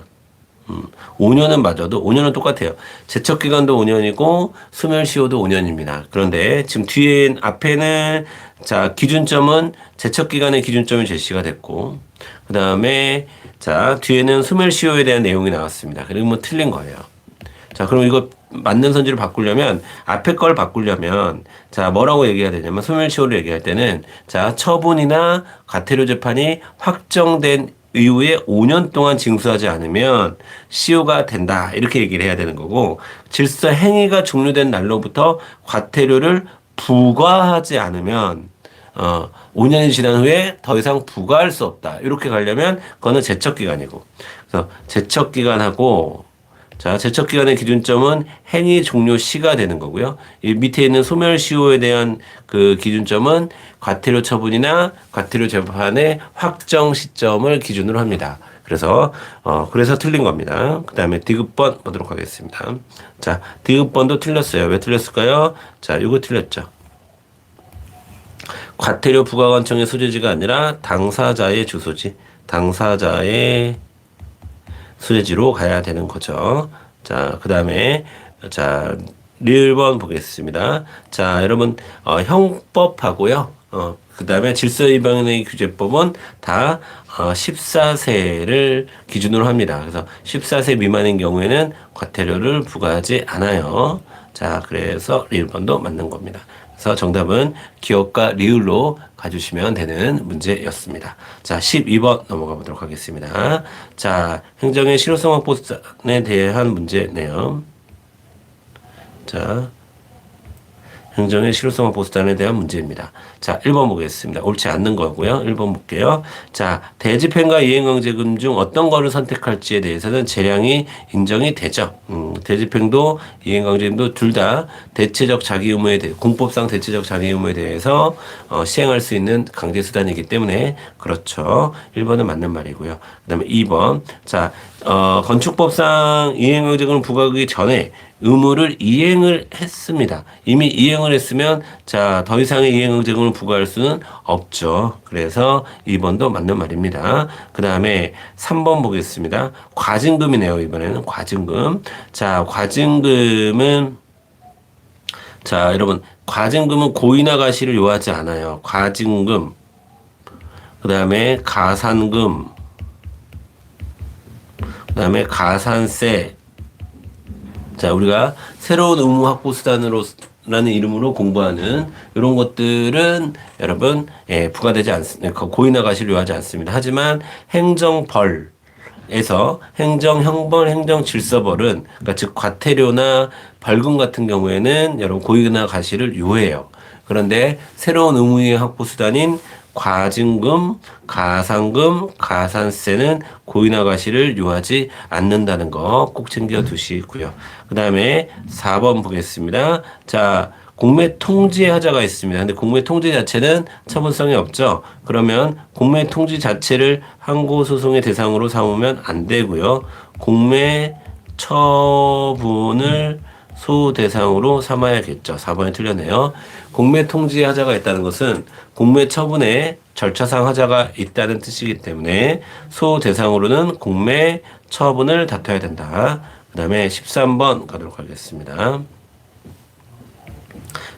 5년은 맞아도 5년은 똑같아요. 제척 기간도 5년이고 소멸시효도 5년입니다. 그런데 지금 앞에는 자, 기준점은 제척 기간의 기준점이 제시가 됐고, 그 다음에 자, 뒤에는 소멸시효에 대한 내용이 나왔습니다. 그러면 틀린 거예요. 자, 그럼 이거 맞는 선지를 바꾸려면, 앞에 걸 바꾸려면, 자, 뭐라고 얘기해야 되냐면, 소멸시효를 얘기할 때는, 자, 처분이나 과태료 재판이 확정된 이후에 5년 동안 징수하지 않으면 시효가 된다. 이렇게 얘기를 해야 되는 거고, 질서 행위가 종료된 날로부터 과태료를 부과하지 않으면, 5년이 지난 후에 더 이상 부과할 수 없다. 이렇게 가려면, 그거는 제척기간이고. 그래서 제척기간하고, 자, 제척기간의 기준점은 행위 종료 시가 되는 거고요. 이 밑에 있는 소멸시효에 대한 그 기준점은 과태료 처분이나 과태료 재판의 확정 시점을 기준으로 합니다. 그래서 틀린 겁니다. 그 다음에 디귿번 보도록 하겠습니다. 자, 디귿번도 틀렸어요. 왜 틀렸을까요? 자, 이거 틀렸죠. 과태료 부과관청의 소재지가 아니라 당사자의 주소지, 당사자의 소재지로 가야 되는 거죠. 자, 그 다음에, 자, 1번 보겠습니다. 자, 여러분, 형법하고요. 그 다음에 질서위반의 규제법은 다 14세를 기준으로 합니다. 그래서 14세 미만인 경우에는 과태료를 부과하지 않아요. 자, 그래서 1번도 맞는 겁니다. 그래서 정답은 기억과 리을로 가주시면 되는 문제였습니다. 자, 12번 넘어가 보도록 하겠습니다. 자, 행정의 실효성 확보에 대한 문제네요. 자, 행정의 실효성 확보 수단에 대한 문제입니다. 자, 1번 보겠습니다. 옳지 않는 거고요. 1번 볼게요. 자, 대집행과 이행강제금 중 어떤 거를 선택할지에 대해서는 재량이 인정이 되죠. 대집행도 이행강제금도 둘 다 대체적 자기 의무에 대해 공법상 대체적 자기 의무에 대해서 시행할 수 있는 강제 수단이기 때문에 그렇죠. 1번은 맞는 말이고요. 그다음에 2번. 자, 건축법상 이행강제금을 부과하기 전에 의무를 이행을 했습니다. 이미 이행을 했으면 자, 더 이상의 이행강제금을 부과할 수는 없죠. 그래서 2번도 맞는 말입니다. 그 다음에 3번 보겠습니다. 과징금이네요. 이번에는 과징금. 자, 과징금은 자, 여러분 과징금은 고의나 가시를 요하지 않아요. 과징금, 그 다음에 가산금, 그 다음에 가산세. 자, 우리가 새로운 의무 확보 수단으로라는 이름으로 공부하는 이런 것들은 여러분 부과되지 않습니다. 고의나 가시를 요하지 않습니다. 하지만 행정벌에서 행정형벌, 행정질서벌은 그러니까 즉 과태료나 벌금 같은 경우에는 여러분 고의나 가시를 요해요. 그런데 새로운 의무의 확보 수단인 과징금, 가산금, 가산세는 고의나 가시를 요하지 않는다는 거 꼭 챙겨 두시고요. 그 다음에 4번 보겠습니다. 자, 공매 통지 하자가 있습니다. 근데 공매 통지 자체는 처분성이 없죠. 그러면 공매 통지 자체를 항고 소송의 대상으로 삼으면 안 되고요. 공매 처분을 소대상으로 삼아야겠죠. 4번이 틀렸네요. 공매 통지 하자가 있다는 것은 공매 처분에 절차상 하자가 있다는 뜻이기 때문에 소대상으로는 공매 처분을 다퉈야 된다. 그 다음에 13번 가도록 하겠습니다.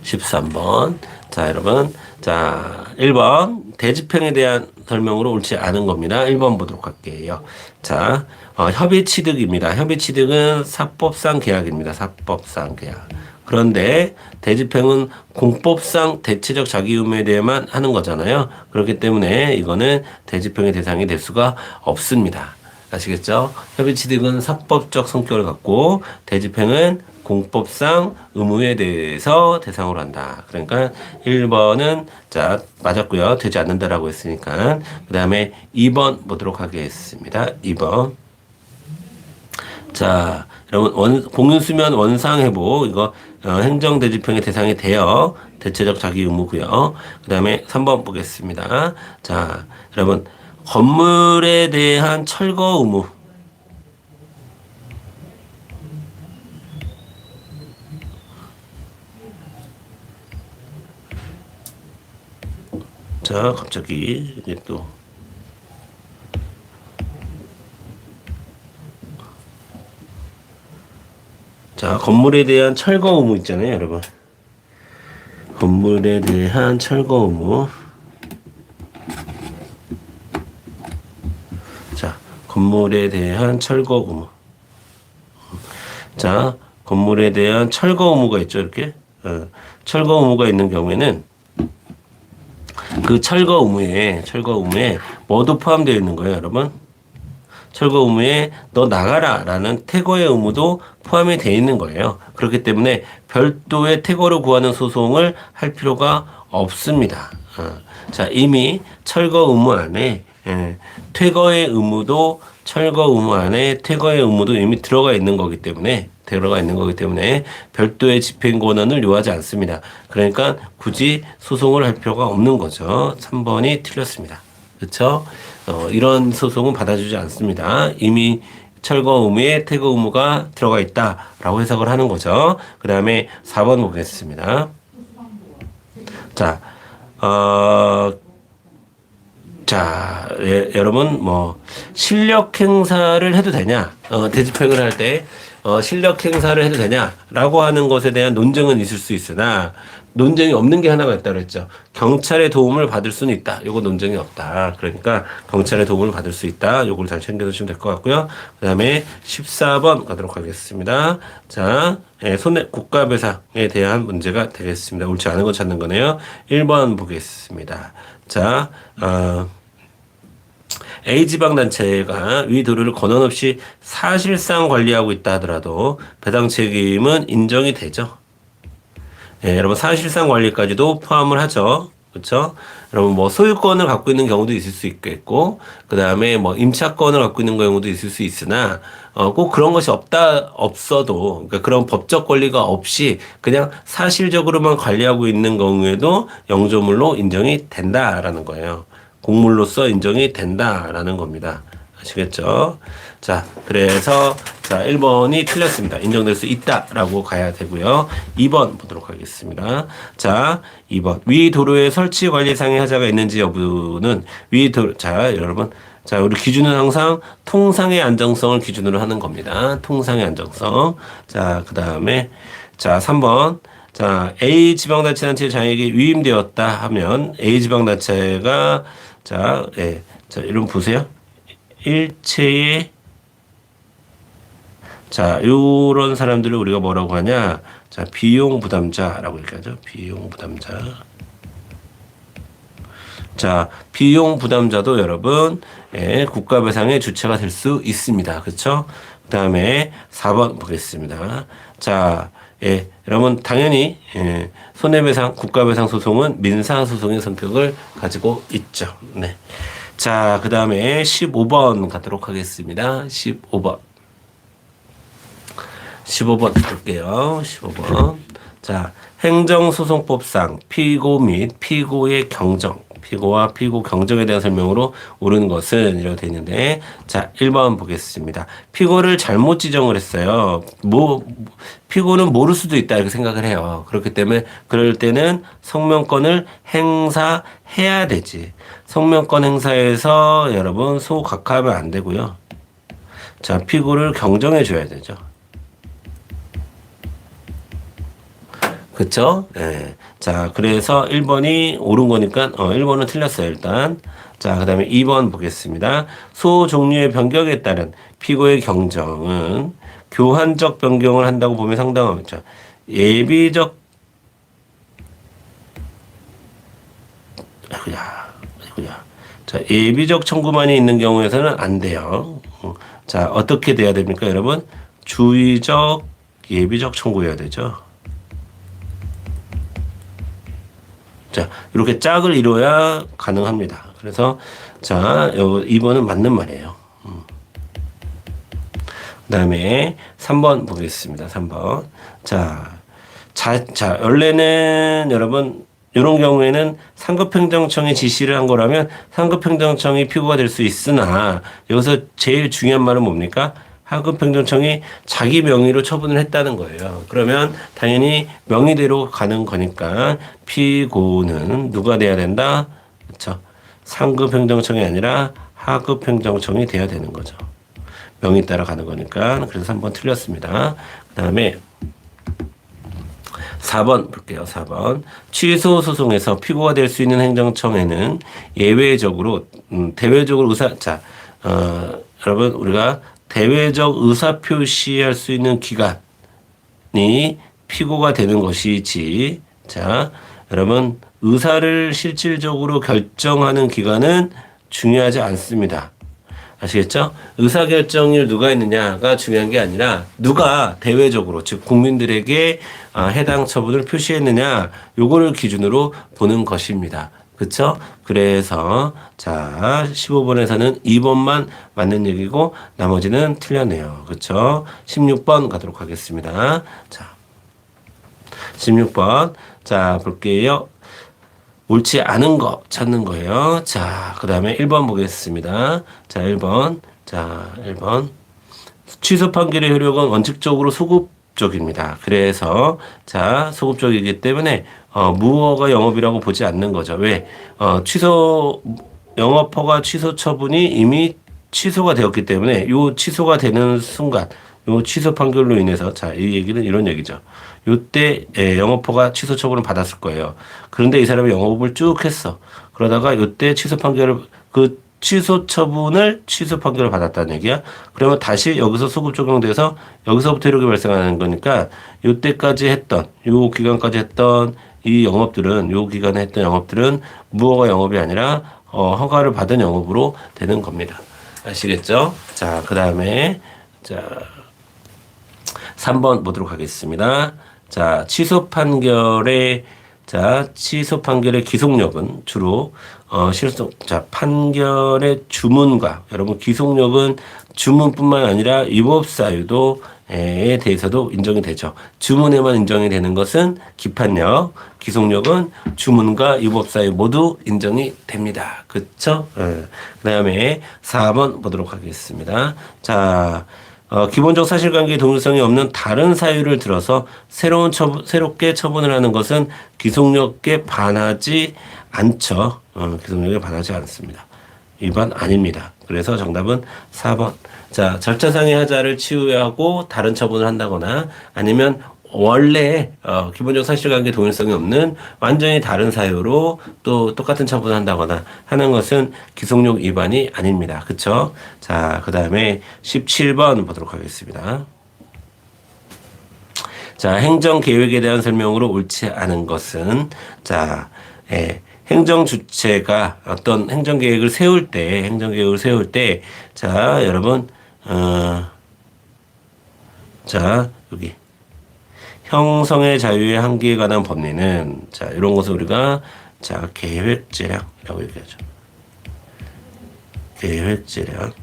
13번. 자, 여러분. 자, 1번. 대집행에 대한 설명으로 옳지 않은 겁니다. 1번 보도록 할게요. 자, 협의취득입니다. 협의취득은 사법상 계약입니다. 사법상 계약. 그런데 대집행은 공법상 대체적 자기 의무에 대해만 하는 거잖아요. 그렇기 때문에 이거는 대집행의 대상이 될 수가 없습니다. 아시겠죠? 협의취득은 사법적 성격을 갖고 대집행은 공법상 의무에 대해서 대상으로 한다. 그러니까 1번은 자 맞았고요. 되지 않는다라고 했으니까 그 다음에 2번 보도록 하겠습니다. 2번. 자, 여러분 공유수면 원상회복 이거 행정대집행의 대상이 되어 대체적 자기 의무고요. 그 다음에 3번 보겠습니다. 자, 여러분 건물에 대한 철거 의무. 자, 갑자기 이게 또 자, 건물에 대한 철거 의무 있잖아요, 여러분. 건물에 대한 철거 의무. 자, 건물에 대한 철거 의무. 자, 건물에 대한 철거 의무가 있죠, 이렇게. 철거 의무가 있는 경우에는 그 철거 의무에 뭐도 포함되어 있는 거예요, 여러분? 철거 의무에 너 나가라라는 퇴거의 의무도 포함이 되어 있는 거예요. 그렇기 때문에 별도의 퇴거를 구하는 소송을 할 필요가 없습니다. 자, 이미 철거 의무 안에 퇴거의 의무도 철거 의무 안에 퇴거의 의무도 이미 들어가 있는 거기 때문에 별도의 집행 권한을 요하지 않습니다. 그러니까 굳이 소송을 할 필요가 없는 거죠. 3번이 틀렸습니다. 그렇죠? 이런 소송은 받아주지 않습니다. 이미 철거 의무에 퇴거 의무가 들어가 있다라고 해석을 하는 거죠. 그 다음에 4번 보겠습니다. 자, 여러분, 실력 행사를 해도 되냐? 대집행을 할 때, 실력 행사를 해도 되냐라고 하는 것에 대한 논쟁은 있을 수 있으나, 논쟁이 없는 게 하나가 있다고 했죠. 경찰의 도움을 받을 수는 있다. 요거 논쟁이 없다. 그러니까 경찰의 도움을 받을 수 있다. 요걸 잘 챙겨두시면 될 것 같고요. 그 다음에 14번 가도록 하겠습니다. 자, 손해 국가배상에 대한 문제가 되겠습니다. 옳지 않은 거 찾는 거네요. 1번 보겠습니다. 자, A지방단체가 위 도로를 권한 없이 사실상 관리하고 있다 하더라도 배당 책임은 인정이 되죠. 예, 여러분 사실상 관리까지도 포함을 하죠. 그렇죠? 여러분 뭐 소유권을 갖고 있는 경우도 있을 수 있겠고, 그 다음에 뭐 임차권을 갖고 있는 경우도 있을 수 있으나, 꼭 그런 것이 없어도, 그러니까 그런 법적 권리가 없이 그냥 사실적으로만 관리하고 있는 경우에도 영조물로 인정이 된다라는 거예요. 공물로서 인정이 된다라는 겁니다. 아시겠죠? 자, 그래서 자, 1번이 틀렸습니다. 인정될 수 있다라고 가야 되고요. 2번 보도록 하겠습니다. 자, 2번. 위 도로에 설치 관리상의 하자가 있는지 여부는 자, 여러분. 자, 우리 기준은 항상 통상의 안정성을 기준으로 하는 겁니다. 통상의 안정성. 자, 그다음에 자, 3번. 자, A 지방자치단체 장에게 위임되었다 하면 A 지방자치가 자, 예. 자, 여러분 보세요. 일체의 자, 요런 사람들을 우리가 뭐라고 하냐? 자, 비용 부담자라고 얘기하죠. 비용 부담자. 자, 비용 부담자도 여러분, 예, 국가 배상의 주체가 될 수 있습니다. 그렇죠? 그다음에 4번 보겠습니다. 자, 예, 여러분 당연히 예, 손해배상, 국가배상 소송은 민사 소송의 성격을 가지고 있죠. 네. 자, 그다음에 15번 가도록 하겠습니다. 15번. 15번 볼게요. 15번. 자, 행정소송법상 피고 및 피고의 경정, 피고와 피고 경정에 대한 설명으로 옳은 것은 이라고 되어 있는데, 자, 1번 보겠습니다. 피고를 잘못 지정을 했어요. 피고는 모를 수도 있다 이렇게 생각을 해요. 그렇기 때문에 그럴 때는 성명권을 행사해야 되지. 성명권 행사에서 여러분 소각하면 안 되고요. 자, 피고를 경정해 줘야 되죠. 그쵸? 예. 자, 그래서 1번이 옳은 거니까, 1번은 틀렸어요, 일단. 자, 그 다음에 2번 보겠습니다. 소 종류의 변경에 따른 피고의 경정은 교환적 변경을 한다고 보면 상당하죠. 예비적, 아이고야. 자, 예비적 청구만이 있는 경우에서는 안 돼요. 자, 어떻게 돼야 됩니까, 여러분? 주의적, 예비적 청구해야 되죠. 자, 이렇게 짝을 이뤄야 가능합니다. 그래서, 자, 2번은 맞는 말이에요. 그 다음에 3번 보겠습니다. 3번. 자, 원래는 여러분, 이런 경우에는 상급행정청이 지시를 한 거라면 상급행정청이 피고가 될 수 있으나, 여기서 제일 중요한 말은 뭡니까? 상급행정청이 자기 명의로 처분을 했다는 거예요. 그러면 당연히 명의대로 가는 거니까 피고는 누가 돼야 된다? 그렇죠? 상급행정청이 아니라 하급행정청이 돼야 되는 거죠. 명의 따라 가는 거니까. 그래서 3번 틀렸습니다. 그 다음에 4번 볼게요. 4번. 취소 소송에서 피고가 될 수 있는 행정청에는 예외적으로 대외적으로 여러분 우리가 대외적 의사 표시할 수 있는 기관이 피고가 되는 것이지. 자, 여러분 의사를 실질적으로 결정하는 기관은 중요하지 않습니다. 아시겠죠? 의사결정일 누가 있느냐가 중요한 게 아니라 누가 대외적으로 즉 국민들에게 해당 처분을 표시했느냐 요거를 기준으로 보는 것입니다. 그쵸? 그래서 자 15번에서는 2번만 맞는 얘기고 나머지는 틀렸네요. 그쵸? 16번 가도록 하겠습니다. 자 16번 자 볼게요. 옳지 않은 거 찾는 거예요. 자, 그 다음에 1번 보겠습니다. 자, 1번. 자, 1번. 취소 판결의 효력은 원칙적으로 소급적입니다. 그래서, 자, 소급적이기 때문에, 무허가 영업이라고 보지 않는 거죠. 왜? 영업허가 취소 처분이 이미 취소가 되었기 때문에, 요 취소가 되는 순간, 요 취소 판결로 인해서, 자, 이 얘기는 이런 얘기죠. 요때 영업허가 취소 처분을 받았을 거예요. 그런데 이 사람이 영업을 쭉 했어. 그러다가 요때 취소 판결을 취소 처분을 취소 판결을 받았다는 얘기야. 그러면 다시 여기서 소급 적용돼서 여기서부터 이렇게 발생하는 거니까 요때까지 했던 요 기간까지 했던 이 영업들은 요 기간에 했던 영업들은 무허가 영업이 아니라 허가를 받은 영업으로 되는 겁니다. 아시겠죠? 자, 그다음에 자 3번 보도록 하겠습니다. 자, 취소 판결의 기속력은 주로 판결의 주문과 여러분 기속력은 주문뿐만 아니라 위법 사유도 에 대해서도 인정이 되죠. 주문에만 인정이 되는 것은 기판력, 기속력은 주문과 위법 사유 모두 인정이 됩니다. 그렇죠? 그다음에 4번 보도록 하겠습니다. 자, 기본적 사실관계의 동일성이 없는 다른 사유를 들어서 새롭게 처분을 하는 것은 기속력에 반하지 않죠. 기속력에 반하지 않습니다. 위반 아닙니다. 그래서 정답은 4번. 자, 절차상의 하자를 치유하고 다른 처분을 한다거나 아니면 원래 기본적 사실관계 동일성이 없는 완전히 다른 사유로 또 똑같은 처분을 한다거나 하는 것은 기속력 위반이 아닙니다. 그쵸? 자, 그 다음에 17번 보도록 하겠습니다. 자, 행정계획에 대한 설명으로 옳지 않은 것은 자, 행정 주체가 어떤 행정계획을 세울 때, 자, 여러분, 자, 여기. 형성의 자유의 한계에 관한 법리는, 자, 이런 것을 우리가, 자, 계획재량이라고 얘기하죠. 계획재량.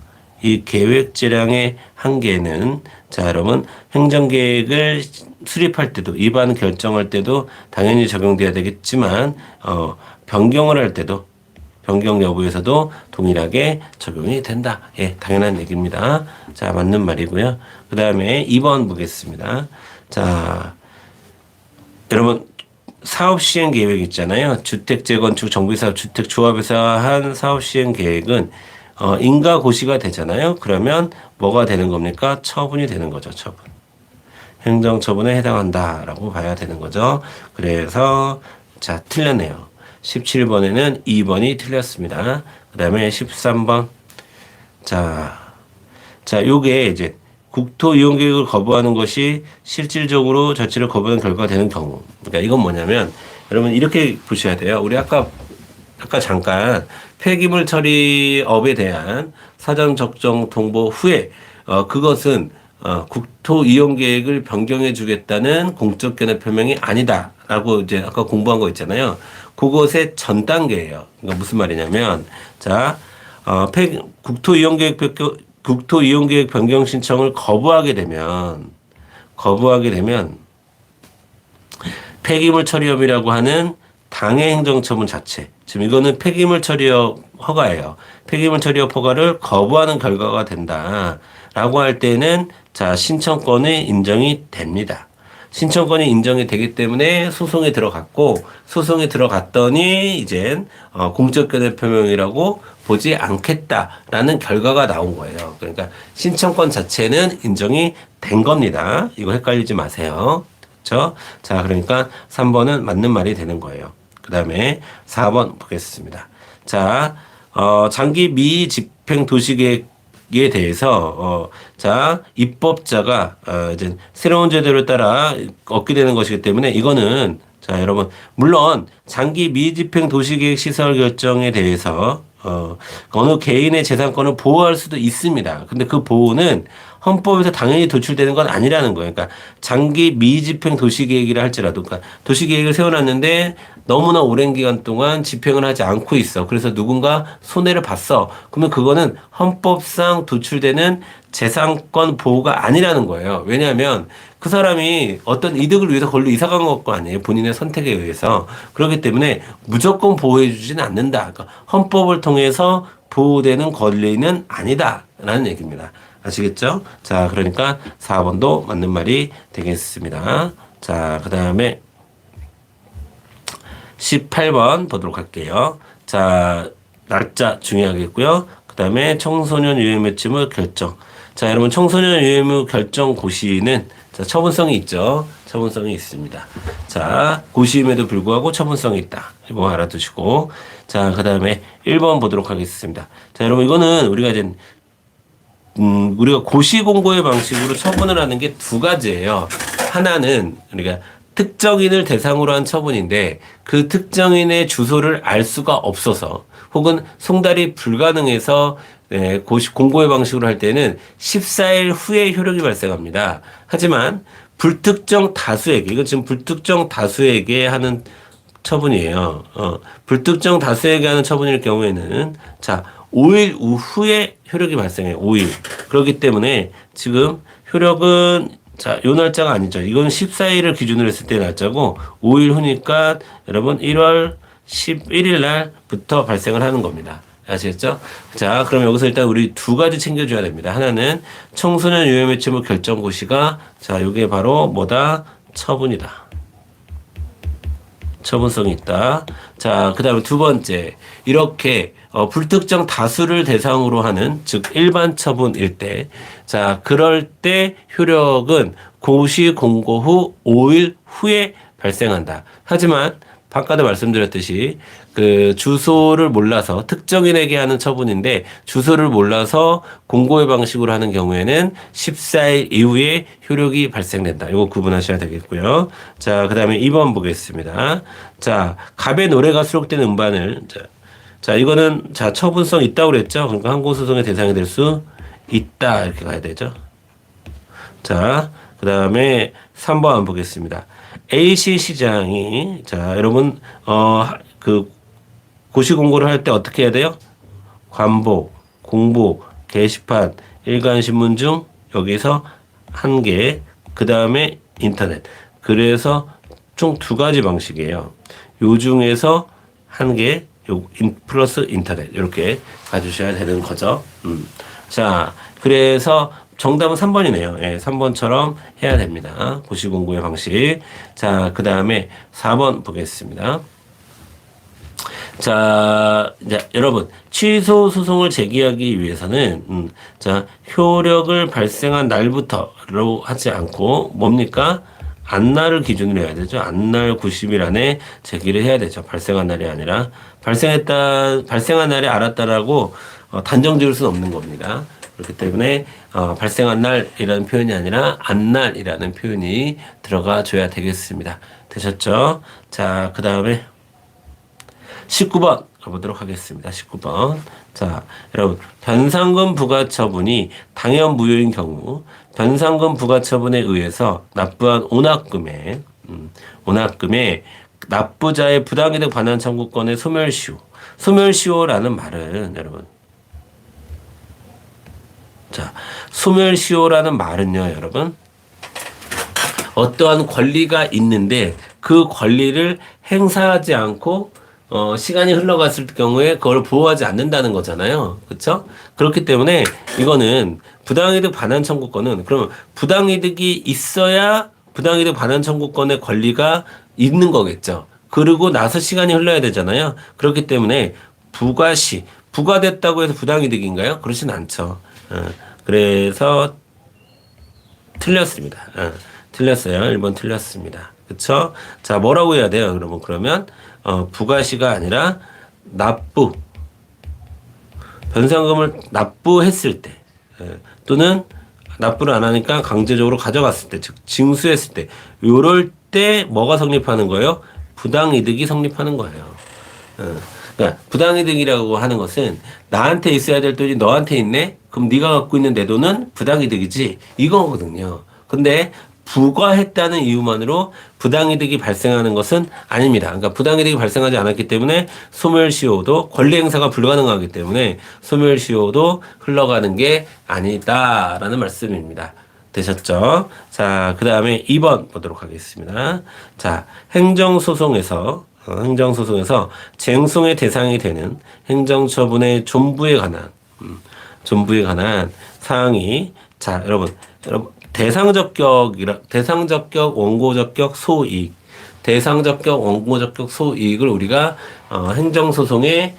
이 계획재량의 한계는, 자, 여러분, 행정계획을 수립할 때도, 위반 결정할 때도 당연히 적용돼야 되겠지만, 변경을 할 때도, 변경 여부에서도 동일하게 적용이 된다. 예, 당연한 얘기입니다. 자, 맞는 말이고요. 그 다음에 2번 보겠습니다. 자, 여러분, 사업 시행 계획 있잖아요. 주택 재건축, 정비사업, 주택 조합에서 한 사업 시행 계획은, 인가 고시가 되잖아요. 그러면 뭐가 되는 겁니까? 처분이 되는 거죠, 처분. 행정처분에 해당한다라고 봐야 되는 거죠. 그래서, 자, 틀렸네요. 17번에는 2번이 틀렸습니다. 그 다음에 13번. 자, 요게 이제 국토 이용 계획을 거부하는 것이 실질적으로 자치를 거부하는 결과가 되는 경우. 그러니까 이건 뭐냐면, 여러분 이렇게 보셔야 돼요. 우리 아까 잠깐 폐기물 처리업에 대한 사전 적정 통보 후에, 그것은 국토 이용 계획을 변경해 주겠다는 공적 견해 표명이 아니다라고 이제 아까 공부한 거 있잖아요. 그것의 전 단계예요. 그러니까 무슨 말이냐면, 자, 국토 이용 계획 변경 신청을 거부하게 되면 폐기물 처리업이라고 하는 당해 행정처분 자체. 지금 이거는 폐기물 처리업 허가예요. 폐기물 처리업 허가를 거부하는 결과가 된다라고 할 때는 자, 신청권이 인정이 됩니다. 신청권이 인정이 되기 때문에 소송에 들어갔더니 이젠 공적 견해 표명이라고 보지 않겠다라는 결과가 나온 거예요. 그러니까 신청권 자체는 인정이 된 겁니다. 이거 헷갈리지 마세요. 그렇죠? 자, 그러니까 3번은 맞는 말이 되는 거예요. 그 다음에 4번 보겠습니다. 자, 장기 미집행 도시계획에 대해서 자, 입법자가 이제 새로운 제도를 따라 얻게 되는 것이기 때문에 이거는 자, 여러분 물론 장기 미집행 도시계획 시설 결정에 대해서 어느 개인의 재산권을 보호할 수도 있습니다. 근데 그 보호는 헌법에서 당연히 도출되는 건 아니라는 거예요. 그러니까 장기 미집행 도시계획이라 할지라도, 그러니까 도시계획을 세워놨는데 너무나 오랜 기간 동안 집행을 하지 않고 있어. 그래서 누군가 손해를 봤어. 그러면 그거는 헌법상 도출되는 재산권 보호가 아니라는 거예요. 왜냐하면 그 사람이 어떤 이득을 위해서 걸로 이사 간 거 아니에요. 본인의 선택에 의해서. 그렇기 때문에 무조건 보호해 주지는 않는다. 그러니까 헌법을 통해서 보호되는 권리는 아니다라는 얘기입니다. 아시겠죠? 자, 그러니까 4번도 맞는 말이 되겠습니다. 자, 그 다음에 18번 보도록 할게요. 자, 날짜 중요하겠고요. 그 다음에 청소년 유해매침의 결정. 자, 여러분 청소년 유해무 결정 고시는 자, 처분성이 있죠. 처분성이 있습니다. 자, 고시임에도 불구하고 처분성이 있다. 이거 알아두시고. 자, 그 다음에 1번 보도록 하겠습니다. 자, 여러분 이거는 우리가 이제 우리가 고시 공고의 방식으로 처분을 하는 게 두 가지예요. 하나는 우리가 특정인을 대상으로 한 처분인데 그 특정인의 주소를 알 수가 없어서 혹은 송달이 불가능해서 고시 공고의 방식으로 할 때는 14일 후에 효력이 발생합니다. 하지만 불특정 다수에게, 이거 지금 불특정 다수에게 하는 처분이에요. 불특정 다수에게 하는 처분일 경우에는 자, 5일 후에 효력이 발생해요. 5일. 그렇기 때문에 지금 효력은 자, 요 날짜가 아니죠. 이건 14일을 기준으로 했을 때 날짜고 5일 후니까 여러분 1월 11일 날부터 발생을 하는 겁니다. 아시겠죠? 자, 그럼 여기서 일단 우리 두 가지 챙겨줘야 됩니다. 하나는 청소년 유해매체물 결정고시가 자, 요게 바로 뭐다? 처분이다. 처분성이 있다. 자, 그 다음에 두 번째. 이렇게 불특정 다수를 대상으로 하는, 즉 일반 처분일 때, 자, 그럴 때 효력은 고시 공고 후 5일 후에 발생한다. 하지만 아까도 말씀드렸듯이 그 주소를 몰라서 특정인에게 하는 처분인데 주소를 몰라서 공고의 방식으로 하는 경우에는 14일 이후에 효력이 발생된다. 이거 구분하셔야 되겠고요. 자, 그다음에 2번 보겠습니다. 자, 갑의 노래가 수록된 음반을 자, 이거는 자, 처분성 있다고 그랬죠. 그러니까 항고소송의 대상이 될 수 있다. 이렇게 가야 되죠. 자, 그다음에 3번 한번 보겠습니다. A씨 시장이 자, 여러분 그 고시 공고를 할 때 어떻게 해야 돼요? 관보, 공보, 게시판, 일간 신문 중 여기서 한 개, 그 다음에 인터넷. 그래서 총 두 가지 방식이에요. 요 중에서 한 개, 플러스 인터넷 이렇게 가주셔야 되는 거죠. 자, 그래서 정답은 3번이네요. 예, 3번처럼 해야 됩니다. 고시 공고의 방식. 자, 그 다음에 4번 보겠습니다. 자, 이제 여러분 취소 소송을 제기하기 위해서는 자, 효력을 발생한 날부터로 하지 않고 뭡니까? 안날을 기준으로 해야 되죠. 안날 90일 안에 제기를 해야 되죠. 발생한 날이 아니라 발생한 날에 알았다라고 단정 지을 수는 없는 겁니다. 그렇기 때문에 발생한 날이라는 표현이 아니라 안날이라는 표현이 들어가 줘야 되겠습니다. 되셨죠? 자, 그 다음에 19번 가보도록 하겠습니다. 19번. 자, 여러분 변상금 부과처분이 당연 무효인 경우 변상금 부과처분에 의해서 납부한 온합금에 납부자의 부당이득 반환 청구권의 소멸시효. 소멸시효라는 말은 여러분 자, 소멸시효라는 말은요, 여러분. 어떠한 권리가 있는데 그 권리를 행사하지 않고 시간이 흘러갔을 경우에 그걸 보호하지 않는다는 거잖아요. 그렇죠? 그렇기 때문에 이거는 부당이득 반환 청구권은 그러면 부당이득이 있어야 부당이득 반환 청구권의 권리가 있는 거겠죠. 그리고 나서 시간이 흘러야 되잖아요. 그렇기 때문에 부과됐다고 해서 부당이득인가요? 그렇진 않죠. 그래서 틀렸습니다. 틀렸어요. 1번 틀렸습니다. 그쵸? 자, 뭐라고 해야 돼요? 그러면 부과시가 아니라 변상금을 납부했을 때 또는 납부를 안 하니까 강제적으로 가져갔을 때, 즉 징수했을 때, 요럴 때 뭐가 성립하는 거예요? 부당이득이 성립하는 거예요. 그러니까 부당이득이라고 하는 것은 나한테 있어야 될 돈이 너한테 있네? 그럼 네가 갖고 있는 내 돈은 부당이득이지 이거거든요. 근데 부과했다는 이유만으로 부당이득이 발생하는 것은 아닙니다. 그러니까 부당이득이 발생하지 않았기 때문에 소멸시효도 권리 행사가 불가능하기 때문에 소멸시효도 흘러가는 게 아니다라는 말씀입니다. 되셨죠? 자, 그 다음에 2번 보도록 하겠습니다. 자, 행정소송에서 쟁송의 대상이 되는 행정처분의 존부에 관한 사항이 자, 여러분 대상적격, 원고적격, 소이익. 대상적격, 원고적격, 소이익을 우리가 행정소송의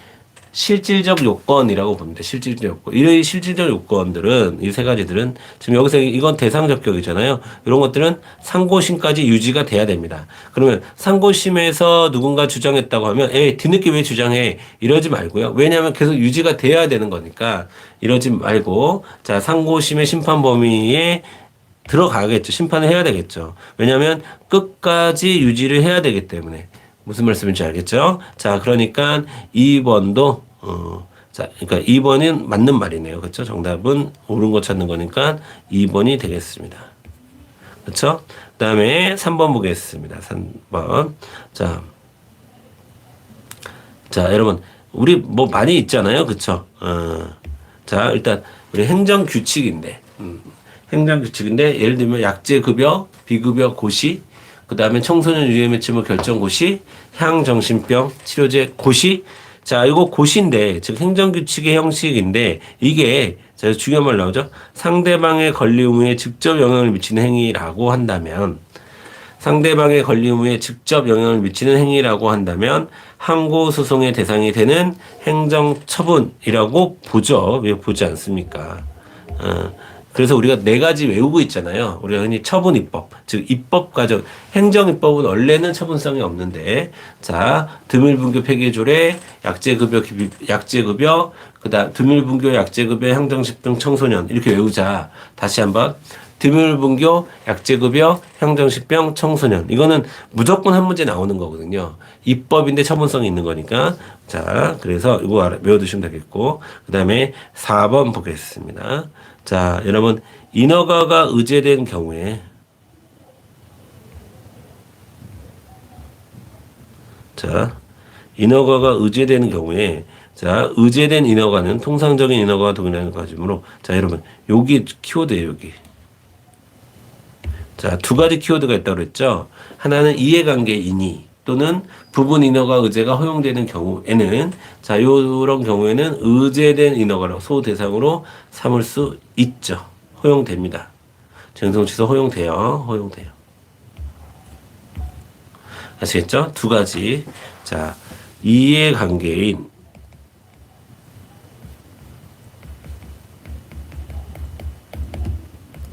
실질적 요건이라고 봅니다. 실질적 요건. 이 실질적 요건들은 이 세 가지들은 지금 여기서 이건 대상적격이잖아요. 이런 것들은 상고심까지 유지가 돼야 됩니다. 그러면 상고심에서 누군가 주장했다고 하면 뒤늦게 왜 주장해? 이러지 말고요. 왜냐하면 계속 유지가 돼야 되는 거니까 이러지 말고 자, 상고심의 심판 범위에 들어가겠죠. 심판을 해야 되겠죠. 왜냐하면 끝까지 유지를 해야 되기 때문에. 무슨 말씀인지 알겠죠? 자, 그러니까 2번도 자, 그러니까 2번은 맞는 말이네요. 그렇죠? 정답은 옳은 거 찾는 거니까 2번이 되겠습니다. 그렇죠? 그다음에 3번 보겠습니다. 3번. 자, 여러분 우리 뭐 많이 있잖아요, 그렇죠? 자, 일단 우리 행정 규칙인데, 행정 규칙인데 예를 들면 약제급여, 비급여 고시, 그다음에 청소년 유해 매체물 결정 고시, 향정신병 치료제 고시. 자, 이거 고시인데, 즉 행정규칙의 형식인데, 이게 제가 중요한 말 나오죠. 상대방의 권리 의무에 직접 영향을 미치는 행위라고 한다면, 상대방의 권리 의무에 직접 영향을 미치는 행위라고 한다면 항고 소송의 대상이 되는 행정처분이라고 보죠. 왜 보지 않습니까? 그래서 우리가 네 가지 외우고 있잖아요. 우리가 흔히 처분입법, 즉 입법 과정, 행정입법은 원래는 처분성이 없는데, 자, 드물분교 폐기조례, 약제급여, 그다음 드물분교 약제급여 행정식 등 청소년 이렇게 외우자. 다시 한번. 드물분교, 약제급여, 향정식병, 청소년. 이거는 무조건 한 문제 나오는 거거든요. 입법인데 처분성이 있는 거니까. 자, 그래서 이거 외워두시면 되겠고. 그 다음에 4번 보겠습니다. 자, 여러분, 인허가가 의제된 경우에, 자, 인허가가 의제되는 경우에, 자, 의제된 인허가는 통상적인 인허가와 동일한 가지므로, 자, 여러분, 여기 키워드예요, 여기. 자, 두 가지 키워드가 있다고 그랬죠. 하나는 이해관계인이 또는 부분 인허가 의제가 허용되는 경우에는, 자, 요런 경우에는 의제된 인허가로 소대상으로 삼을 수 있죠. 허용됩니다. 쟁송 취소 허용돼요. 아시겠죠? 두 가지. 자, 이해관계인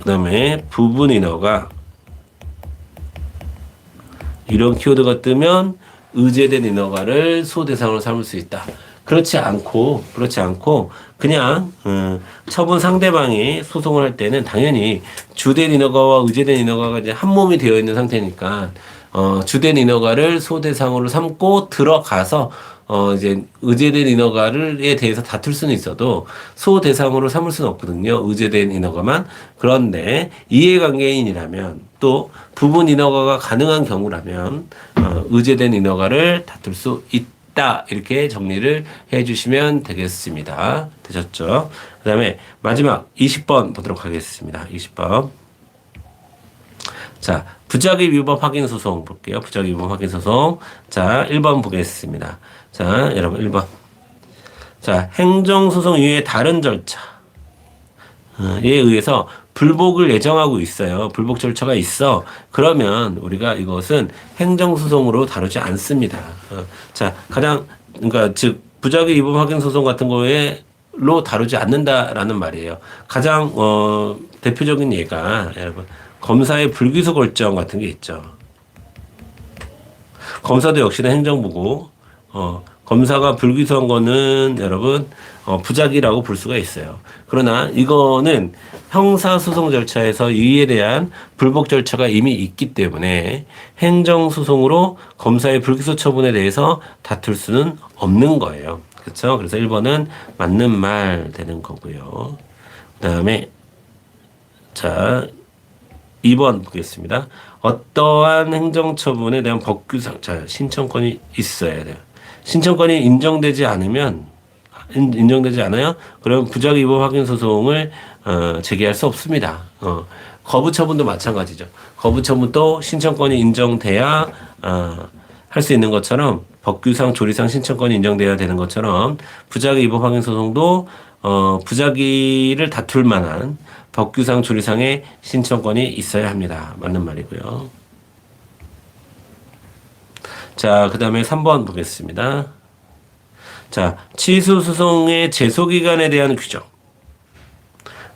그다음에 부분 인허가 이런 키워드가 뜨면 의제된 인허가를 소대상으로 삼을 수 있다. 그렇지 않고 그냥 처분 상대방이 소송을 할 때는 당연히 주된 인허가와 의제된 인허가가 이제 한 몸이 되어 있는 상태니까 주된 인허가를 소대상으로 삼고 들어가서 이제 의제된 인허가를에 대해서 다툴 수는 있어도 소대상으로 삼을 수는 없거든요. 의제된 인허가만. 그런데 이해관계인이라면 또 부분 인허가가 가능한 경우라면 의제된 인허가를 다툴 수 있다. 이렇게 정리를 해 주시면 되겠습니다. 되셨죠? 그 다음에 마지막 20번 보도록 하겠습니다. 20번. 자, 부작위 위법 확인 소송 볼게요. 부작위 위법 확인 소송. 자, 1번 보겠습니다. 자, 여러분 1번. 자, 행정소송 이외의 다른 절차에 의해서 불복을 예정하고 있어요. 불복 절차가 있어. 그러면 우리가 이것은 행정소송으로 다루지 않습니다. 자, 그러니까 즉 부작위 위법 확인 소송 같은 거에로 다루지 않는다라는 말이에요. 가장 대표적인 예가 여러분 검사의 불기소 결정 같은 게 있죠. 검사도 역시나 행정부고, 검사가 불기소한 거는 여러분, 부작위라고 볼 수가 있어요. 그러나 이거는 형사소송 절차에서 이에 대한 불복 절차가 이미 있기 때문에 행정소송으로 검사의 불기소 처분에 대해서 다툴 수는 없는 거예요. 그렇죠? 그래서 1번은 맞는 말 되는 거고요. 그 다음에, 자, 2번 보겠습니다. 어떠한 행정처분에 대한 법규상, 자, 신청권이 있어야 돼요. 신청권이 인정되지 않아요? 그러면 부작위 위법 확인 소송을 제기할 수 없습니다. 거부처분도 마찬가지죠. 거부처분도 신청권이 인정돼야 할 수 있는 것처럼 법규상 조리상 신청권이 인정돼야 되는 것처럼 부작위 위법 확인 소송도 부작위를 다툴 만한 법규상 조리상의 신청권이 있어야 합니다. 맞는 말이고요. 자, 그 다음에 3번 보겠습니다. 자, 취소소송의 제소기간에 대한 규정.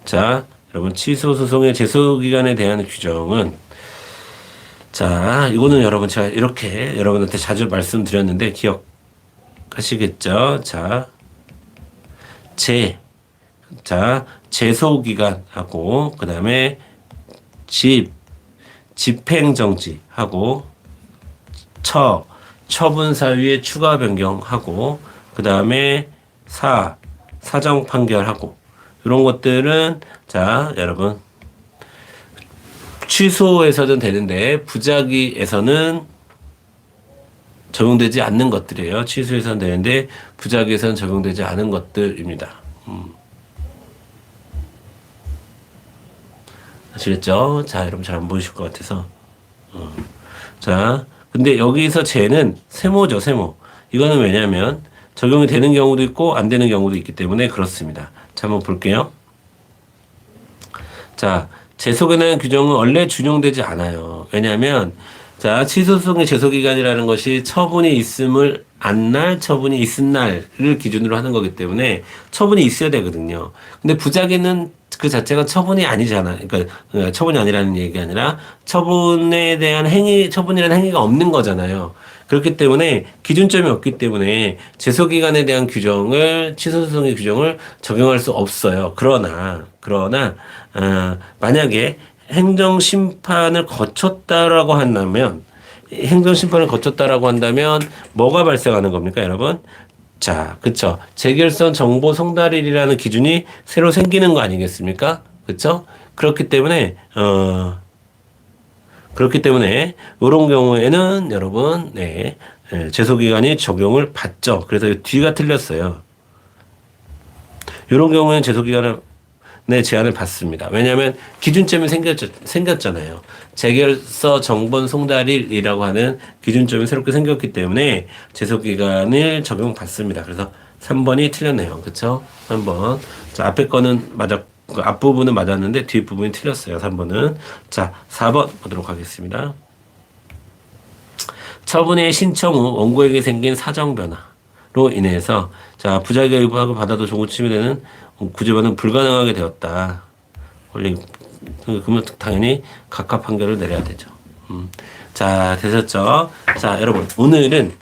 자, 여러분, 취소소송의 제소기간에 대한 규정은, 자, 이거는 여러분, 제가 이렇게 여러분한테 자주 말씀드렸는데, 기억하시겠죠? 자, 제소기간하고, 그 다음에 집행정지하고, 처분사유의 추가 변경하고, 그 다음에 사정 판결하고, 이런 것들은, 자, 여러분, 취소해서는 되는데 부작위에서는 적용되지 않는 것들이에요. 취소해서는 되는데 부작위에서는 적용되지 않은 것들입니다. 아시겠죠? 자, 여러분 잘 안 보이실 것 같아서. 자, 근데 여기서 쟤는 세모죠, 세모. 이거는 왜냐면 적용이 되는 경우도 있고 안 되는 경우도 있기 때문에 그렇습니다. 자, 한번 볼게요. 자, 제소에 대한 규정은 원래 준용되지 않아요. 왜냐하면 자, 취소성의 제소기간이라는 것이 처분이 있음을 안 날, 처분이 있은 날을 기준으로 하는 거기 때문에 처분이 있어야 되거든요. 근데 부작위는 그 자체가 처분이 아니잖아. 그러니까 처분이 아니라는 얘기가 아니라 처분에 대한 행위, 처분이라는 행위가 없는 거잖아요. 그렇기 때문에 기준점이 없기 때문에 제소기간에 대한 규정을, 취소성의 규정을 적용할 수 없어요. 그러나, 만약에 행정심판을 거쳤다라고 한다면, 뭐가 발생하는 겁니까, 여러분? 자, 그쵸. 재결선 정보 송달일이라는 기준이 새로 생기는 거 아니겠습니까? 그쵸? 그렇기 때문에, 이런 경우에는 여러분, 네, 제소기간이 적용을 받죠. 그래서 뒤가 틀렸어요. 이런 경우에는 제소기간을 제한을 받습니다. 왜냐하면 기준점이 생겼잖아요. 재결서 정본 송달일이라고 하는 기준점이 새롭게 생겼기 때문에 제소기간을 적용받습니다. 그래서 3번이 틀렸네요. 그쵸? 3번. 자, 앞에 거는 앞부분은 맞았는데 뒷부분이 틀렸어요. 3번은. 자, 4번 보도록 하겠습니다. 처분의 신청 후 원고에게 생긴 사정 변화로 인해서 자, 부작위가 일부하고 받아도 종구침이 되는 구제받은 불가능하게 되었다. 원래 그러면 당연히 각하 판결을 내려야 되죠. 자, 되셨죠? 자, 여러분 오늘은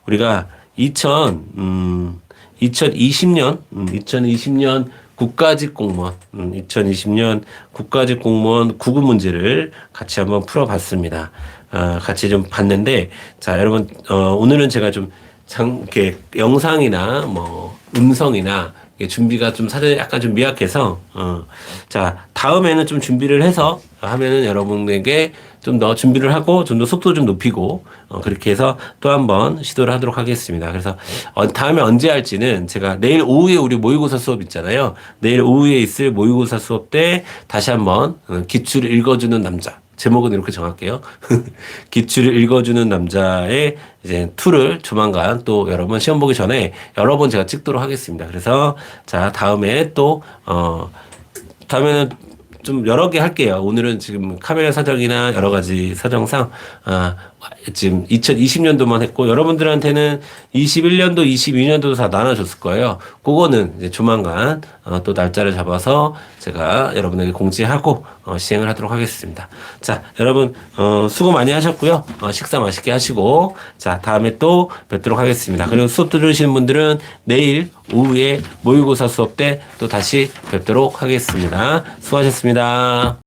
우리가 2020년 국가직 공무원 2020년 국가직 공무원 구급 문제를 같이 한번 풀어봤습니다. 같이 좀 봤는데 자, 여러분 오늘은 제가 좀 이렇게 영상이나 뭐 음성이나 준비가 좀 사전에 약간 좀 미약해서 자, 다음에는 좀 준비를 해서 하면은 여러분에게 좀 더 준비를 하고 좀 더 속도 좀 높이고 그렇게 해서 또 한번 시도를 하도록 하겠습니다. 그래서 다음에 언제 할지는 제가 내일 오후에 우리 모의고사 수업 있잖아요. 내일 오후에 있을 모의고사 수업 때 다시 한번 기출을 읽어주는 남자 제목은 이렇게 정할게요. 기출을 읽어주는 남자의 이제 2를 조만간 또 여러분 시험 보기 전에 여러 번 제가 찍도록 하겠습니다. 그래서 자, 다음에 또 다음에는 좀 여러 개 할게요. 오늘은 지금 카메라 사정이나 여러 가지 사정상 지금 2020년도만 했고 여러분들한테는 21년도, 22년도도 다 나눠줬을 거예요. 그거는 이제 조만간 또 날짜를 잡아서 제가 여러분에게 공지하고 시행을 하도록 하겠습니다. 자, 여러분 수고 많이 하셨고요. 식사 맛있게 하시고 자, 다음에 또 뵙도록 하겠습니다. 그리고 수업 들으시는 분들은 내일 오후에 모의고사 수업 때 또 다시 뵙도록 하겠습니다. 수고하셨습니다.